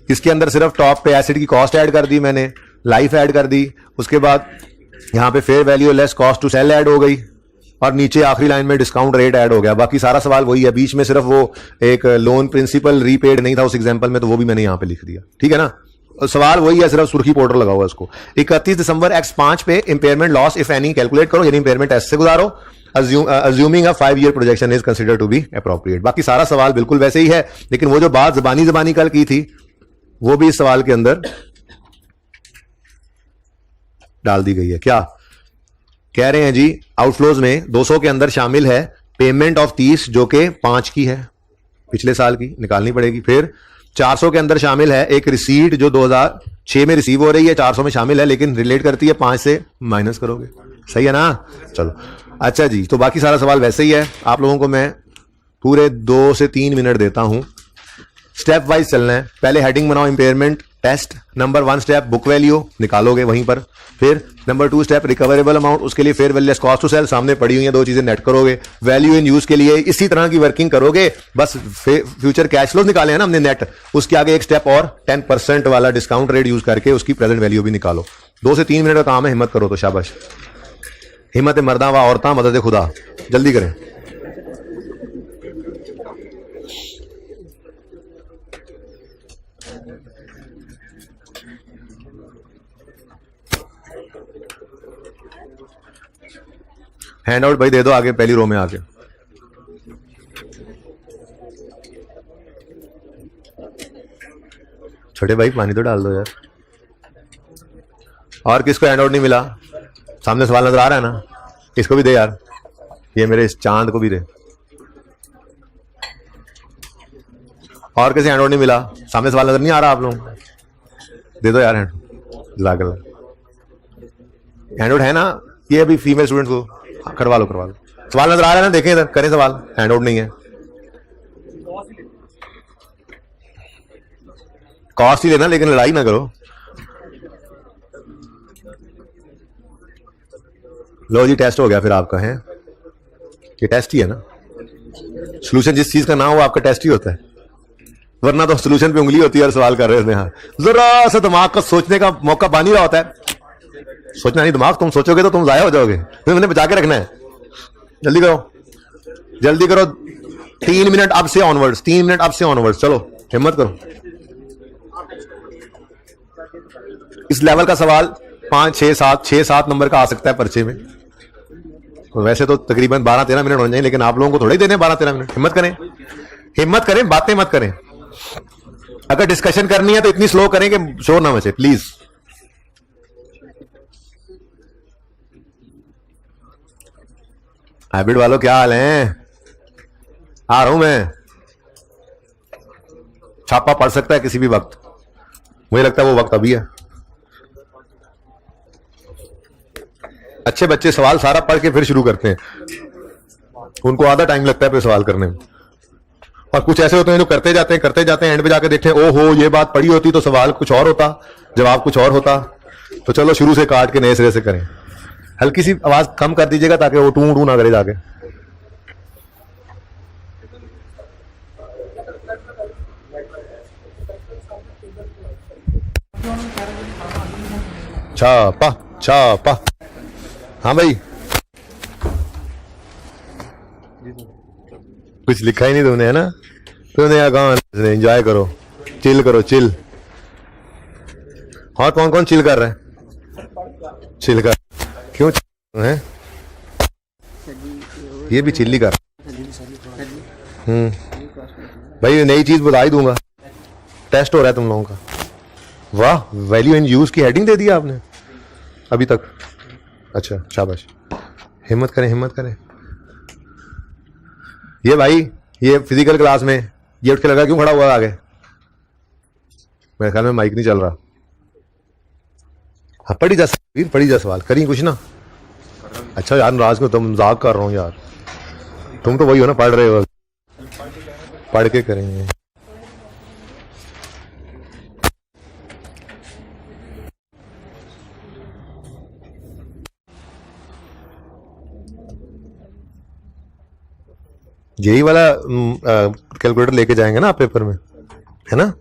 इसके अंदर सिर्फ टॉप पे एसेट की कॉस्ट ऐड कर दी मैंने, लाइफ ऐड कर दी, उसके बाद यहां पे fair value less cost to sell add हो गई और नीचे आखिरी लाइन में डिस्काउंट रेट ऐड हो गया। बाकी सारा सवाल वही है, बीच में सिर्फ वो एक लोन प्रिंसिपल रीपेड नहीं था उस एग्जाम्पल में, तो वो भी मैंने यहां पे लिख दिया, ठीक है ना। सवाल वही है, सिर्फ सुर्खी पाउडर लगा हुआ इसको। 31 दिसंबर X5 पे impairment loss if any calculate करो, यानी इंपेयरमेंट एस से गुजारो। Assuming a 5 year projection is consider to be appropriate. बाकी सारा सवाल बिल्कुल वैसे ही है, लेकिन वो जो बात जबानी कल की थी वो भी इस सवाल के अंदर डाल दी गई है। क्या कह रहे हैं जी, आउटफ्लोज में 200 के अंदर शामिल है पेमेंट ऑफ 30 जो कि 5 की है, पिछले साल की निकालनी पड़ेगी। फिर 400 के अंदर शामिल है एक रिसीट जो 2006 में रिसीव हो रही है, 400 में शामिल है, लेकिन रिलेट करती है 5 से माइनस करोगे, सही है ना। चलो अच्छा जी, तो बाकी सारा सवाल वैसे ही है। आप लोगों को मैं पूरे 2 से 3 मिनट देता हूं, स्टेप वाइज चलना है। पहले हेडिंग बनाओ impairment test, number 1 step book value निकालोगे वहीं पर, फिर नंबर 2 स्टेप रिकवरेबल अमाउंट, उसके लिए fair value less cost to sell, सामने पड़ी हुई है दो चीजें नेट करोगे, वैल्यू इन यूज के लिए इसी तरह की वर्किंग करोगे। बस फ्यूचर कैश फ्लोज निकाले हैं ना हमने नेट, उसके आगे एक स्टेप और 10% वाला डिस्काउंट रेट यूज करके उसकी प्रेजेंट वैल्यू भी निकालो। 2 से 3 मिनट का काम है, हिम्मत करो तो शाबाश। हिम्मत मर्दा व औरतां मदद खुदा, जल्दी करें। हैंड आउट भाई दे दो आगे, पहली रो में आके। छोटे भाई पानी तो डाल दो यार। और किसको हैंड आउट नहीं मिला? सामने सवाल नजर आ रहा है ना, इसको भी दे यार, ये मेरे इस चांद को भी दे। और किसी हैंड आउट नहीं मिला? सामने सवाल नजर नहीं आ रहा आप लोग? दे दो यार हैंड आउट है ना, ये अभी फीमेल स्टूडेंट को करवा लो। सवाल नजर आ रहा है ना, देखें इधर, करें सवाल। हैंड आउट नहीं है, कॉस्ट ही लेना, लेकिन लड़ाई ना करो। लो जी, टेस्ट हो गया फिर आपका है, ये टेस्ट ही है ना। सोल्यूशन जिस चीज का ना हो आपका टेस्ट ही होता है, वरना तो सोल्यूशन पे उंगली होती है और सवाल कर रहे हैं। जरा सा दिमाग का सोचने का मौका बानी रहा होता है। सोचना नहीं दिमाग, तुम सोचोगे तो तुम जाया हो जाओगे, तो मैंने बचा के रखना है। जल्दी करो, जल्दी करो। 3 मिनट अब से ऑनवर्ड्स, 3 मिनट अब से ऑनवर्ड्स, चलो हिम्मत करो। इस लेवल का सवाल 5, 6, 7 नंबर का आ सकता है पर्चे में। तो वैसे तो तकरीबन 12-13 मिनट होने चाहिए, लेकिन आप लोगों को थोड़े ही देने 12-13 मिनट। हिम्मत करें, हिम्मत करें, बातें मत करें। अगर डिस्कशन करनी है तो इतनी स्लो करें कि शोर ना मचे, प्लीज। हाइब्रिड वालों क्या हाल है? आ रहा हूं मैं। छापा पड़ सकता है किसी भी वक्त, मुझे लगता है वो वक्त अभी है। अच्छे बच्चे सवाल सारा पढ़ के फिर शुरू करते हैं, उनको आधा टाइम लगता है फिर सवाल करने में। और कुछ ऐसे होते हैं जो करते जाते हैं एंड पे जाके देखते हैं ओहो ये बात पढ़ी होती तो सवाल कुछ और होता, जवाब कुछ और होता। तो चलो शुरू से काट के नए सिरे से करें। हल्की सी आवाज कम कर दीजिएगा ताकि वो टू टू ना करे जाके। छापा छापा। हाँ भाई, कुछ लिखा ही नहीं तुमने, है ना? तुमने कौन एंजॉय करो, चिल करो, चिल। और कौन कौन चिल कर रहा है? चिल कर क्यों है? ये भी चिल्ली कर। भाई नई चीज बता ही दूंगा, टेस्ट हो रहा है तुम लोगों का। वाह, वैल्यू इन यूज की हेडिंग दे दिया आपने अभी तक। अच्छा शाबाश, हिम्मत करें हिम्मत करें। ये भाई ये फिजिकल क्लास में ये उठ के लगा क्यों खड़ा हुआ आगे? मेरे ख्याल में माइक नहीं चल रहा। हाँ पढ़ी जा सवाल करी कुछ ना। अच्छा यार नाराज को तुम मजाक कर रहा हूँ यार, तुम तो वही हो ना पढ़ रहे हो, पढ़ के करेंगे। यही वाला कैलकुलेटर लेके जाएंगे ना आप पेपर में, है ना?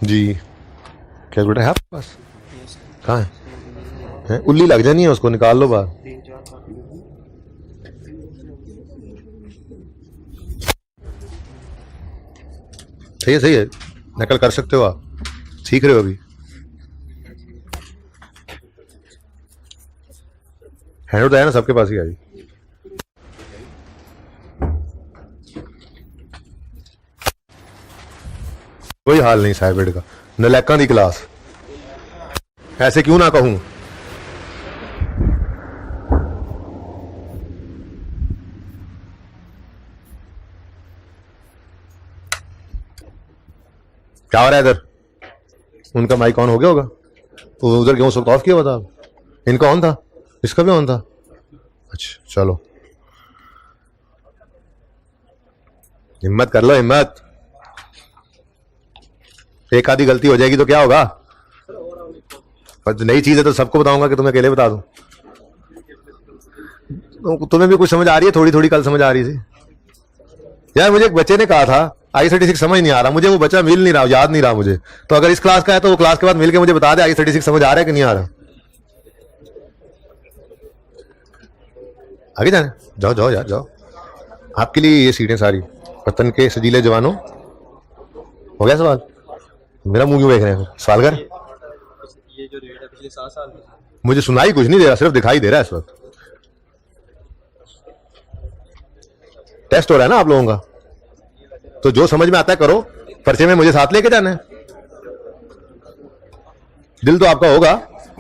जी कैलकुलेटर है आपके पास? कहाँ है? उल्ली लग जानी है, उसको निकाल लो बाहर। सही है, नकल कर सकते हो आप, सीख रहे हो अभी। हैंड तो है ना सबके पास ही आई। कोई हाल नहीं साइबेड का, नलैका दी क्लास, ऐसे क्यों ना कहूं। क्या हो रहा है इधर? उनका माइक ऑन हो गया होगा, तो उधर क्यों सब ऑफ किया हुआ था? इनका ऑन था, इसका भी ऑन था। अच्छा चलो हिम्मत कर लो, हिम्मत। एक आधी गलती हो जाएगी तो क्या होगा? पर नई चीज है तो सबको बताऊंगा कि तुम्हें अकेले बता दूं। तो तुम्हें भी कुछ समझ आ रही है? थोड़ी थोड़ी कल समझ आ रही थी यार। मुझे एक बच्चे ने कहा था I-36 समझ नहीं आ रहा मुझे, वो बच्चा मिल नहीं रहा, याद नहीं रहा मुझे। तो अगर इस क्लास का है तो वो क्लास के बाद मिलके मुझे बता दे I-36 समझ आ रहा है कि नहीं आ रहा। आगे जाना, जाओ जाओ यार जाओ, आपके लिए ये सीटें सारी। वतन के सजीले जवानों, हो गया सवाल? मेरा मुंह क्यों देख रहे हैं? सवाल कर। ये जो रेट है पिछले 7 साल में मुझे सुनाई कुछ नहीं दे रहा, सिर्फ दिखाई दे रहा है इस वक्त। टेस्ट हो रहा है ना आप लोगों का, तो जो समझ में आता है करो। पर्चे में मुझे साथ लेके जाना है। दिल तो आपका होगा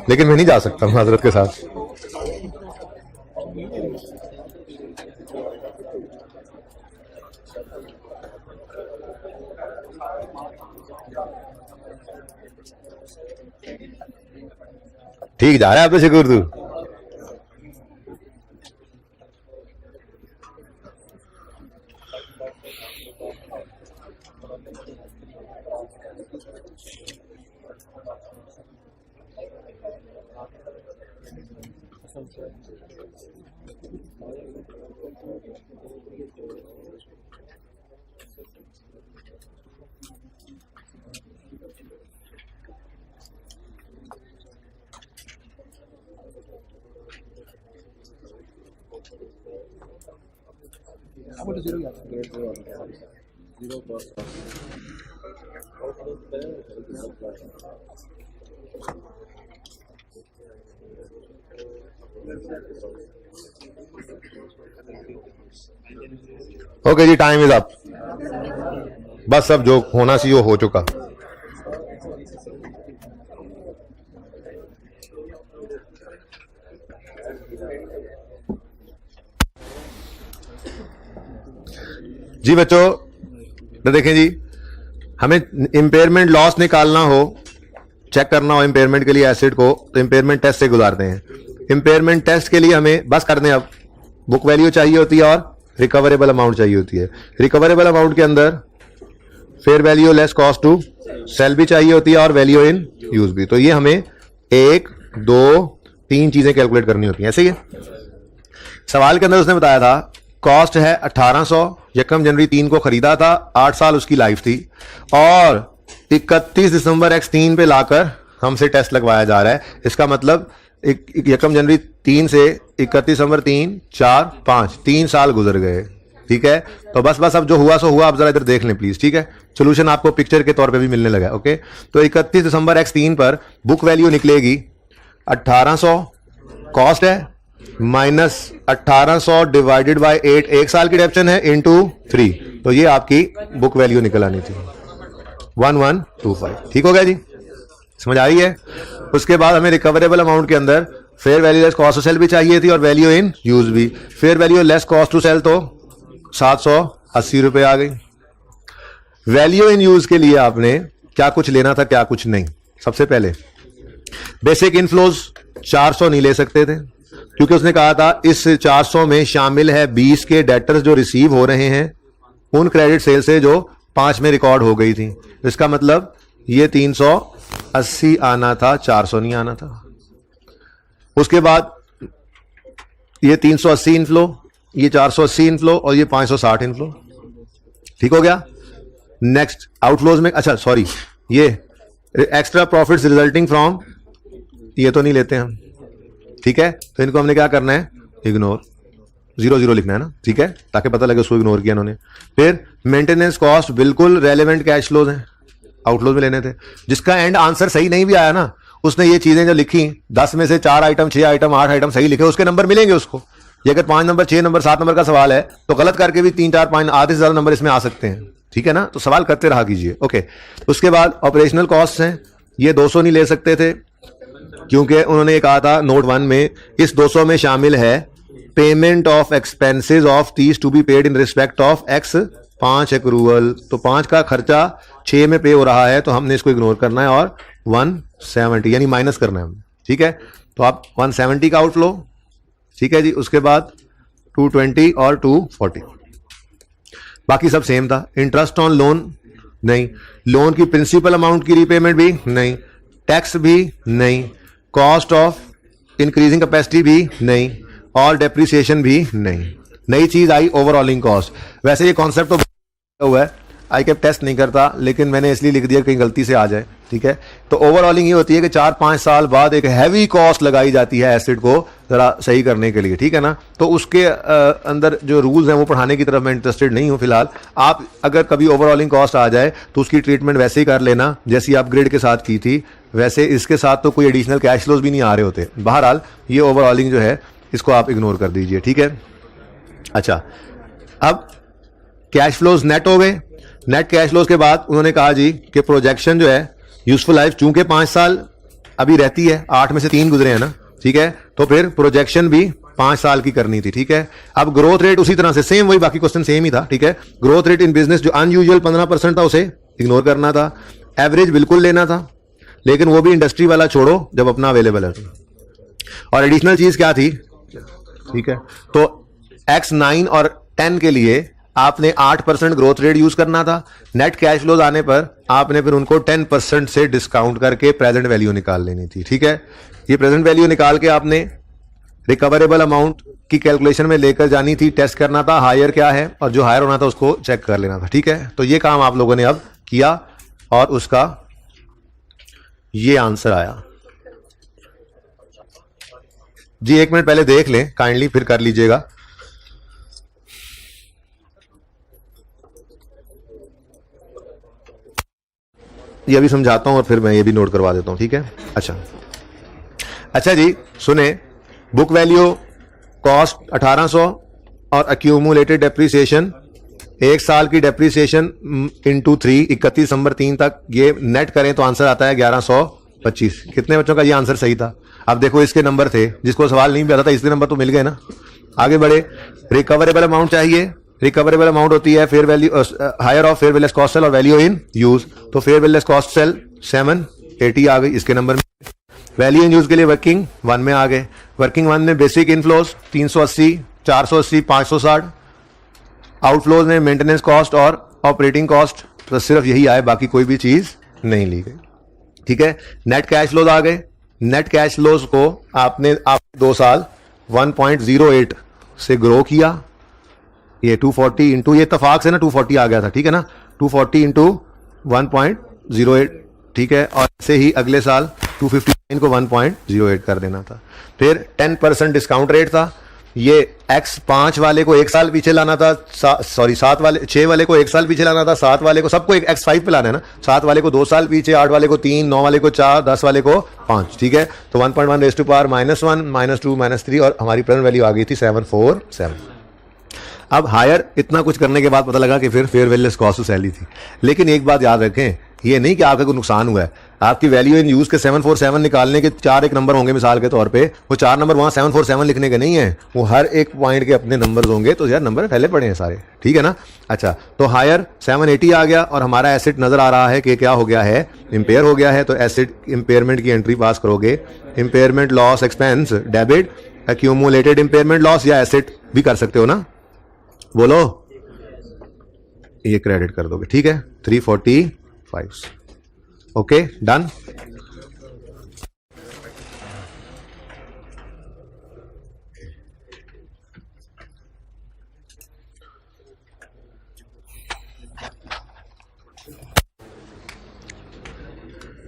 लेकिन मैं नहीं जा सकता हजरत के साथ। ठीक जा रहा है अब तो शकूर तू। ओके जी, टाइम इज अप। बस अब जो होना चाहिए वो हो चुका। जी बच्चों, तो देखें जी, हमें इंपेयरमेंट लॉस निकालना हो, चेक करना हो इंपेयरमेंट के लिए एसिड को, तो इंपेयरमेंट टेस्ट से गुजारते हैं। इंपेयरमेंट टेस्ट के लिए हमें बस कर दें, अब बुक वैल्यू चाहिए होती है और रिकवरेबल अमाउंट चाहिए होती है। रिकवरेबल अमाउंट के अंदर fair value less cost to sell भी चाहिए होती है और वैल्यू इन यूज भी। तो ये हमें 1, 2, 3 चीजें कैलकुलेट करनी होती हैं। ऐसे ही सवाल के अंदर उसने बताया था कॉस्ट है 1800, यकम जनवरी 3 को खरीदा था, 8 साल उसकी लाइफ थी, और 31 दिसंबर X3 पे लाकर हमसे टेस्ट लगवाया जा रहा है। इसका मतलब यकम जनवरी 3 से 31 दिसंबर 3, 4, 5 3 साल गुजर गए। ठीक है, तो बस अब जो हुआ सो हुआ। आप जरा इधर देख लें प्लीज। ठीक है, सोल्यूशन आपको पिक्चर के तौर पे भी मिलने लगा। ओके, तो 31 दिसंबर X3 पर बुक वैल्यू निकलेगी 1800, कॉस्ट है माइनस 1800 डिवाइडेड बाय 8, 1 साल की डेप्शन है, इनटू 3, तो ये आपकी बुक वैल्यू निकल आनी थी 1125। ठीक हो गया जी, समझ आ रही है। उसके बाद हमें रिकवरेबल अमाउंट के अंदर fair value less cost to sell भी चाहिए थी और वैल्यू इन यूज भी। Fair value less cost to sell तो 780 रुपए आ गई। वैल्यू इन यूज के लिए आपने क्या कुछ लेना था, क्या कुछ नहीं। सबसे पहले बेसिक इनफ्लोज 400 नहीं ले सकते थे, क्योंकि उसने कहा था इस 400 में शामिल है 20 के डेटर्स जो रिसीव हो रहे हैं उन क्रेडिट सेल से जो 5 में रिकॉर्ड हो गई थी। इसका मतलब ये 380 आना था, 400 नहीं आना था। उसके बाद ये 380 इनफ्लो, ये 480 इनफ्लो और ये 560 इनफ्लो। ठीक हो गया। नेक्स्ट आउटफ्लोज में, अच्छा सॉरी, ये एक्स्ट्रा प्रॉफिट्स रिजल्टिंग फ्रॉम, ये तो नहीं लेते हम। ठीक है, तो इनको हमने क्या करना है, इग्नोर, 0 लिखना है ना। ठीक है, ताकि पता लगे उसको इग्नोर किया उन्होंने। फिर मेंटेनेंस कॉस्ट बिल्कुल रेलेवेंट कैश फ्लोज हैं, आउटफ्लोज में लेने थे। जिसका एंड आंसर सही नहीं भी आया ना, उसने ये चीजें जो लिखी 10 में से 4 आइटम, 6 आइटम, 8 आइटम सही लिखे, उसके नंबर मिलेंगे उसको। ये अगर 5 नंबर, 6 नंबर, 7 नंबर का सवाल है तो गलत करके भी 3, 4, 5 आधे से ज्यादा नंबर इसमें आ सकते हैं। ठीक है ना, तो सवाल करते रहा कीजिए। ओके, उसके बाद ऑपरेशनल कॉस्ट हैं, ये 200 नहीं ले सकते थे, क्योंकि उन्होंने ये कहा था नोट 1 में इस 200 में शामिल है पेमेंट ऑफ एक्सपेंसेस ऑफ तीस to be paid in respect of X 5 accrual. तो 5 का खर्चा 6 में पे हो रहा है, तो हमने इसको इग्नोर करना है और 170 यानी माइनस करना है। ठीक है, तो आप 170 का आउटफ्लो। ठीक है जी, उसके बाद 220 और 240, बाकी सब सेम था। इंटरेस्ट ऑन लोन नहीं, लोन की प्रिंसिपल अमाउंट की रीपेमेंट भी नहीं, टैक्स भी नहीं, कॉस्ट ऑफ इंक्रीजिंग कैपेसिटी भी नहीं और डेप्रिसिएशन भी नहीं। नई चीज आई ओवरऑलिंग कॉस्ट। वैसे ये कॉन्सेप्ट तो हुआ है, आई कैप टेस्ट नहीं करता, लेकिन मैंने इसलिए लिख दिया कहीं गलती से आ जाए। ठीक है, तो ओवरऑलिंग ये होती है कि 4-5 साल बाद एक हैवी कॉस्ट लगाई जाती है एसिड को जरा सही करने के लिए। ठीक है ना, तो उसके अंदर जो रूल्स हैं वो पढ़ाने की तरफ मैं इंटरेस्टेड नहीं हूं फिलहाल। आप अगर कभी ओवरऑलिंग कॉस्ट आ जाए तो उसकी ट्रीटमेंट वैसे ही कर लेना जैसी आप ग्रेड के साथ की थी, वैसे इसके साथ तो कोई एडिशनल कैश फ्लोज भी नहीं आ रहे होते। बहरहाल ये ओवरऑलिंग जो है इसको आप इग्नोर कर दीजिए। ठीक है, अच्छा, अब कैश फ्लोज नेट हो गए। नेट कैश फ्लोज के बाद उन्होंने कहा जी कि प्रोजेक्शन जो है यूजफुल लाइफ चूंकि 5 साल अभी रहती है, 8 में से 3 गुजरे हैं ना। ठीक है, तो फिर प्रोजेक्शन भी 5 साल की करनी थी। ठीक है, अब ग्रोथ रेट उसी तरह से सेम, वही बाकी क्वेश्चन सेम ही था। ठीक है, ग्रोथ रेट इन बिजनेस जो अनयूजुअल 15% था उसे इग्नोर करना था। एवरेज बिल्कुल लेना था, लेकिन वो भी इंडस्ट्री वाला छोड़ो जब अपना अवेलेबल है। और एडिशनल चीज क्या थी, ठीक है, तो X9 और 10 के लिए आपने 8% ग्रोथ रेट यूज करना था। नेट कैश फ्लोज आने पर आपने फिर उनको 10% से डिस्काउंट करके प्रेजेंट वैल्यू निकाल लेनी थी। ठीक है, ये प्रेजेंट वैल्यू निकाल के आपने रिकवरेबल अमाउंट की कैलकुलेशन में लेकर जानी थी, टेस्ट करना था हायर क्या है और जो हायर होना था उसको चेक कर लेना था। ठीक है, तो ये काम आप लोगों ने अब किया और उसका ये आंसर आया जी। 1 मिनट पहले देख लें काइंडली, फिर कर लीजिएगा। ये अभी समझाता हूं और फिर मैं ये भी नोट करवा देता हूं। ठीक है, अच्छा जी सुने, बुक वैल्यू कॉस्ट 1800 और अक्यूमुलेटेड डेप्रिसिएशन 1 साल की डेप्रिसिएशन इंटू 3, 31 दिसंबर 3 तक, ये नेट करें तो आंसर आता है 1125। कितने बच्चों का ये आंसर सही था? अब देखो इसके नंबर थे, जिसको सवाल नहीं भी आता था इसके नंबर तो मिल गए ना। आगे बढ़े, रिकवरेबल अमाउंट चाहिए। रिकवरेबल अमाउंट होती है fair value higher of fair value cost sell और वैल्यू इन यूज। तो फेयर वैल्यू कॉस्ट सेल 780 आ गई इसके नंबर में। वैल्यू इन यूज के लिए वर्किंग 1 में आ गए। वर्किंग 1 में बेसिक इनफ्लोज 380, 480, 560। आउटफ्लोज में मेंटेनेंस कॉस्ट और ऑपरेटिंग कॉस्ट, तो सिर्फ यही आए, बाकी कोई भी चीज नहीं ली गई। ठीक है, नेट कैश फ्लोज आ गए। नेट कैश फ्लोज को आपने 2 साल 1.08 से ग्रो किया। ये 240 इंटू, ये इत्तेफाक से ना 240 आ गया था, ठीक है ना, 240 इंटू 1.08, ठीक है। और ऐसे ही अगले साल 259 को 1.08 कर देना था। फिर 10% डिस्काउंट रेट था। ये X5 वाले को 1 साल पीछे लाना था, 7 वाले 6 वाले को 1 साल पीछे लाना था, 7 वाले को, सबको एक X5 पे लाना है ना, 7 वाले को 2 साल पीछे, 8 वाले को 3, 9 वाले को 4, 10 वाले को 5, ठीक है। तो 1.1 रेज़ टू पावर -1, -2, -3 और हमारी प्रेजेंट वैल्यू आ गई थी 747। अब हायर इतना कुछ करने के बाद पता लगा कि फिर फेयर वैल्यू कॉस्ट सैलरी थी। लेकिन एक बात याद रखें, ये नहीं कि आपका कोई नुकसान हुआ है। आपकी वैल्यू इन यूज के 747 निकालने के 4 एक नंबर होंगे मिसाल के तौर पे, वो 4 नंबर वहां 747 लिखने के नहीं है, वो हर एक पॉइंट के अपने नंबर्स होंगे। तो यार नंबर पहले पड़े हैं सारे, ठीक है ना। अच्छा, तो हायर 780 आ गया और हमारा एसेट नजर आ रहा है कि क्या हो गया है, इंपेयर हो गया है। तो एसेट इंपेयरमेंट की एंट्री पास करोगे। Impairment loss expense debit, accumulated impairment loss या एसेट भी कर सकते हो ना, बोलो, ये क्रेडिट कर दोगे, ठीक है। 345, ओके डन।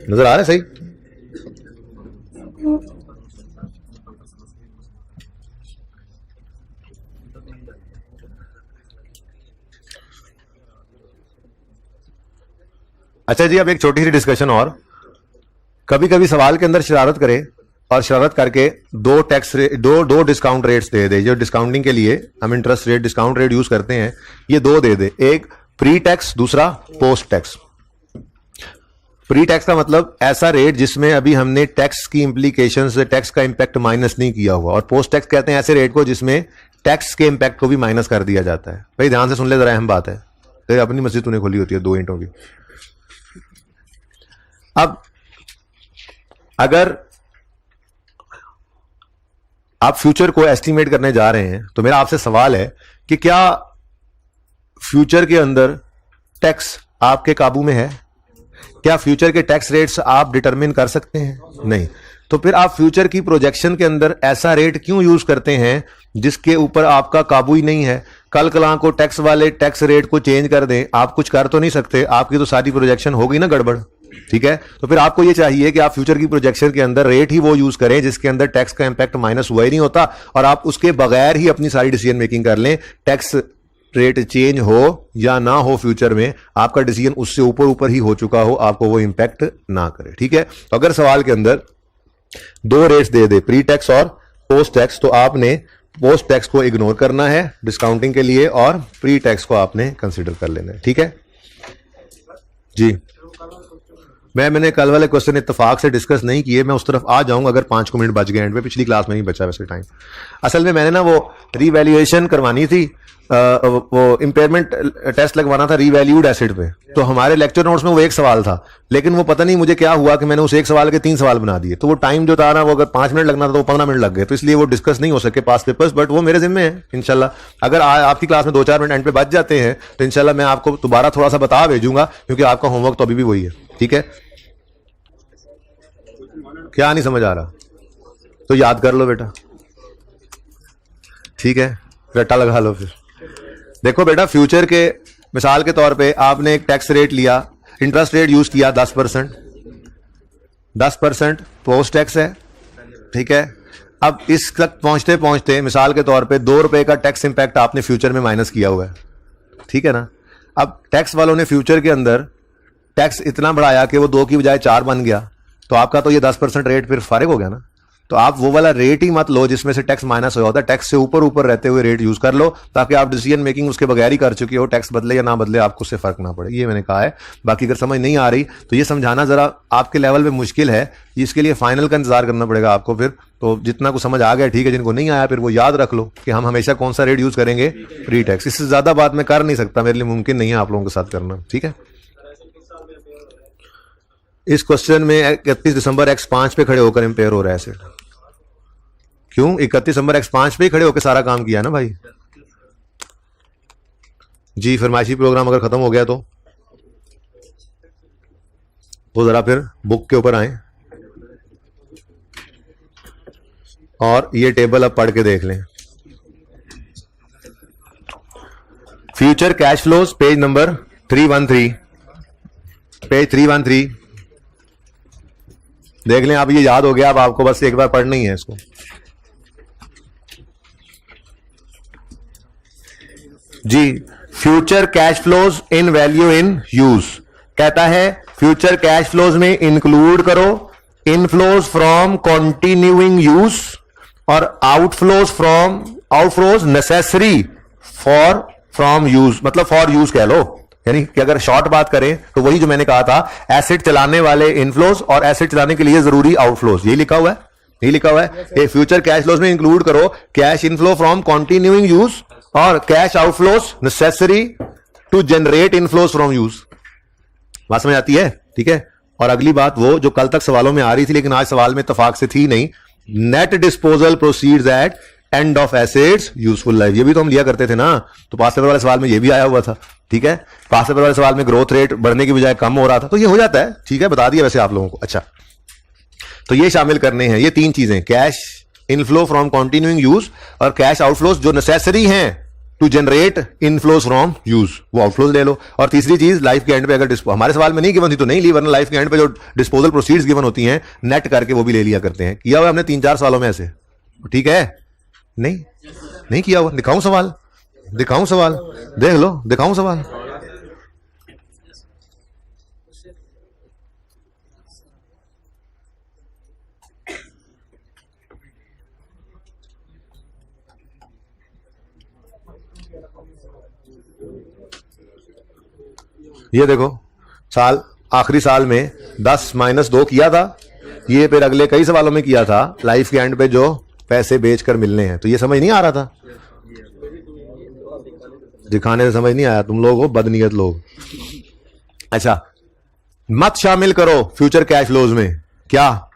नजर आ रहा है सही? अच्छा जी, अब एक छोटी सी डिस्कशन और। कभी कभी सवाल के अंदर शरारत करे और शरारत करके दो डिस्काउंट रेट्स दे दे। जो डिस्काउंटिंग के लिए हम interest rate discount rate use करते हैं, ये 2 दे दे, एक प्री टैक्स, दूसरा पोस्ट टैक्स। प्री टैक्स का मतलब ऐसा रेट जिसमें अभी हमने टैक्स की इंप्लीकेशन से टैक्स का इंपैक्ट माइनस नहीं किया हुआ। और पोस्ट टैक्स कहते हैं ऐसे रेट को जिसमें टैक्स के इंपैक्ट को भी माइनस कर दिया जाता है। भाई ध्यान से सुन ले, जरा अहम बात है। तो अपनी मस्जिद तूने खोली होती है 2 ईंटों की। अब अगर आप फ्यूचर को एस्टिमेट करने जा रहे हैं तो मेरा आपसे सवाल है कि क्या फ्यूचर के अंदर टैक्स आपके काबू में है? क्या फ्यूचर के टैक्स रेट्स आप डिटरमिन कर सकते हैं? नहीं। तो फिर आप फ्यूचर की प्रोजेक्शन के अंदर ऐसा रेट क्यों यूज करते हैं जिसके ऊपर आपका काबू ही नहीं है? कल कला को टैक्स वाले टैक्स रेट को चेंज कर दें, आप कुछ कर तो नहीं सकते, आपकी तो सारी प्रोजेक्शन होगी ना गड़बड़, ठीक है। तो फिर आपको ये चाहिए कि आप फ्यूचर की प्रोजेक्शन के अंदर रेट ही वो यूज करें जिसके अंदर टैक्स का इंपैक्ट माइनस हुआ ही नहीं होता, और आप उसके बगैर ही अपनी सारी डिसीजन मेकिंग कर लें। टैक्स रेट चेंज हो या ना हो, फ्यूचर में आपका डिसीजन उससे ऊपर ऊपर ही हो चुका हो, आपको वो इंपैक्ट ना करे, ठीक है। तो अगर सवाल के अंदर 2 रेट्स दे दे, प्री टैक्स और पोस्ट टैक्स, तो आपने पोस्ट टैक्स को इग्नोर करना है डिस्काउंटिंग के लिए और प्री टैक्स को आपने कंसीडर कर लेना है, ठीक है जी। मैंने कल वाले क्वेश्चन इत्तेफाक से डिस्कस नहीं किए, मैं उस तरफ आ जाऊंगा अगर 5 मिनट बच गए एंड पे। पिछली क्लास में नहीं बचा वैसे टाइम। असल में मैंने ना वो रीवैल्यूएशन करवानी थी, वो इंपेयरमेंट टेस्ट लगवाना था रीवैल्यूड एसेट पे। तो हमारे लेक्चर नोट्स में वो एक सवाल था, लेकिन वो पता नहीं मुझे क्या हुआ कि मैंने उस एक सवाल के 3 सवाल बना दिए। तो वो टाइम जो था ना, वो अगर 5 मिनट लगना था तो वो 15 मिनट लग गए। तो इसलिए वो डिस्कस नहीं हो सके पास पेपर्स, बट वो मेरे जिम्मे है इंशाल्लाह। अगर आपकी क्लास में 2-4 मिनट एंड पे बच जाते हैं तो इंशाल्लाह मैं आपको दोबारा थोड़ा सा बता भेजूंगा, क्योंकि आपका होमवर्क तो अभी भी वही है, ठीक है। क्या नहीं समझ आ रहा तो याद कर लो बेटा, ठीक है, रट्टा लगा लो। फिर देखो बेटा, फ्यूचर के मिसाल के तौर पे आपने एक टैक्स रेट लिया, इंटरेस्ट रेट यूज किया 10%, 10% पोस्ट टैक्स है, ठीक है। अब इस तक पहुंचते पहुंचते मिसाल के तौर पे 2 रुपए का टैक्स इंपैक्ट आपने फ्यूचर में माइनस किया हुआ है, ठीक है ना। अब टैक्स वालों ने फ्यूचर के अंदर टैक्स इतना बढ़ाया कि वो 2 की बजाय 4 बन गया, तो आपका तो ये 10% रेट फिर फारिग हो गया ना। तो आप वो वाला रेट ही मत लो जिसमें से टैक्स माइनस हो जाता है। टैक्स से ऊपर ऊपर रहते हुए रेट यूज कर लो, ताकि आप डिसीजन मेकिंग उसके बगैर ही कर चुके हो, टैक्स बदले या ना बदले आपको उससे फर्क ना पड़े। ये मैंने कहा है। बाकी अगर समझ नहीं आ रही तो ये समझाना जरा आपके लेवल पे मुश्किल है, इसके लिए फाइनल का इंतजार करना पड़ेगा आपको। फिर तो जितना कुछ समझ आ गया ठीक है, जिनको नहीं आया फिर वो याद रख लो कि हम हमेशा कौन सा रेट यूज करेंगे, प्री टैक्स। इससे ज्यादा बात मैं कर नहीं सकता, मेरे लिए मुमकिन नहीं है आप लोगों के साथ करना, ठीक है। इस क्वेश्चन में 31 दिसंबर X5 पे खड़े होकर इंपेयर हो रहा है एसेट। क्यों? 31 दिसंबर X5 पे ही खड़े होकर सारा काम किया ना भाई जी। फरमाइशी प्रोग्राम अगर खत्म हो गया तो जरा फिर बुक के ऊपर आए और ये टेबल अब पढ़ के देख लें। Future cash flows page number 313, page 313 देख लें। अब ये याद हो गया, अब आपको बस एक बार पढ़ना ही है इसको। जी, future cash flows in value in use कहता है फ्यूचर कैश फ्लोज में इंक्लूड करो इनफ्लोज फ्रॉम कंटिन्यूइंग यूज और outflows necessary for from use, मतलब फॉर यूज कह लो। यानी कि अगर शॉर्ट बात करें तो वही जो मैंने कहा था, एसेट चलाने वाले इनफ्लोज और एसेट चलाने के लिए जरूरी आउटफ्लोज, यही लिखा हुआ है, यही लिखा हुआ है। ये फ्यूचर कैश फ्लोज में इंक्लूड करो cash inflow from continuing use और cash outflows necessary to generate inflows from use. बात समझ आती है? ठीक है। और अगली बात वो जो कल तक सवालों में आ रही थी लेकिन आज सवाल में इत्तेफाक से थी नहीं, net disposal proceeds at end of assets useful life. ये भी तो हम लिया करते थे ना, तो पास पेपर वाले सवाल में ये भी आया हुआ था, ठीक है। पास पेपर वाले सवाल में ग्रोथ रेट बढ़ने की बजाय कम हो रहा था, तो ये हो जाता है, ठीक है, बता दिया वैसे आप लोगों को। अच्छा, तो ये शामिल करने हैं ये तीन चीजें, cash inflow from continuing use और कैश आउटफ्लोज जो नेसेसरी हैं to generate inflows from use, वो आउटफ्लोज ले लो। और तीसरी चीज लाइफ के एंड पे अगर हमारे सवाल में नहीं गिवन थी तो नहीं ली, वरना लाइफ के एंड पे जो डिस्पोजल प्रोसीड्स गिवन होती हैं नेट करके वो भी ले लिया करते हैं। किया हुआ हमने 3-4 सालों में ऐसे, ठीक है। नहीं किया हुआ? दिखाऊं सवाल? दिखाऊं सवाल? देख लो, दिखाऊं सवाल? ये देखो, साल आखिरी साल में 10-2 किया था, ये फिर अगले कई सवालों में किया था लाइफ के एंड पे जो पैसे बेचकर मिलने हैं। तो ये समझ नहीं आ रहा था, दिखाने से समझ नहीं आया, तुम लोग हो बदनीयत लोग। अच्छा, मत शामिल करो फ्यूचर कैश फ्लोज में क्या?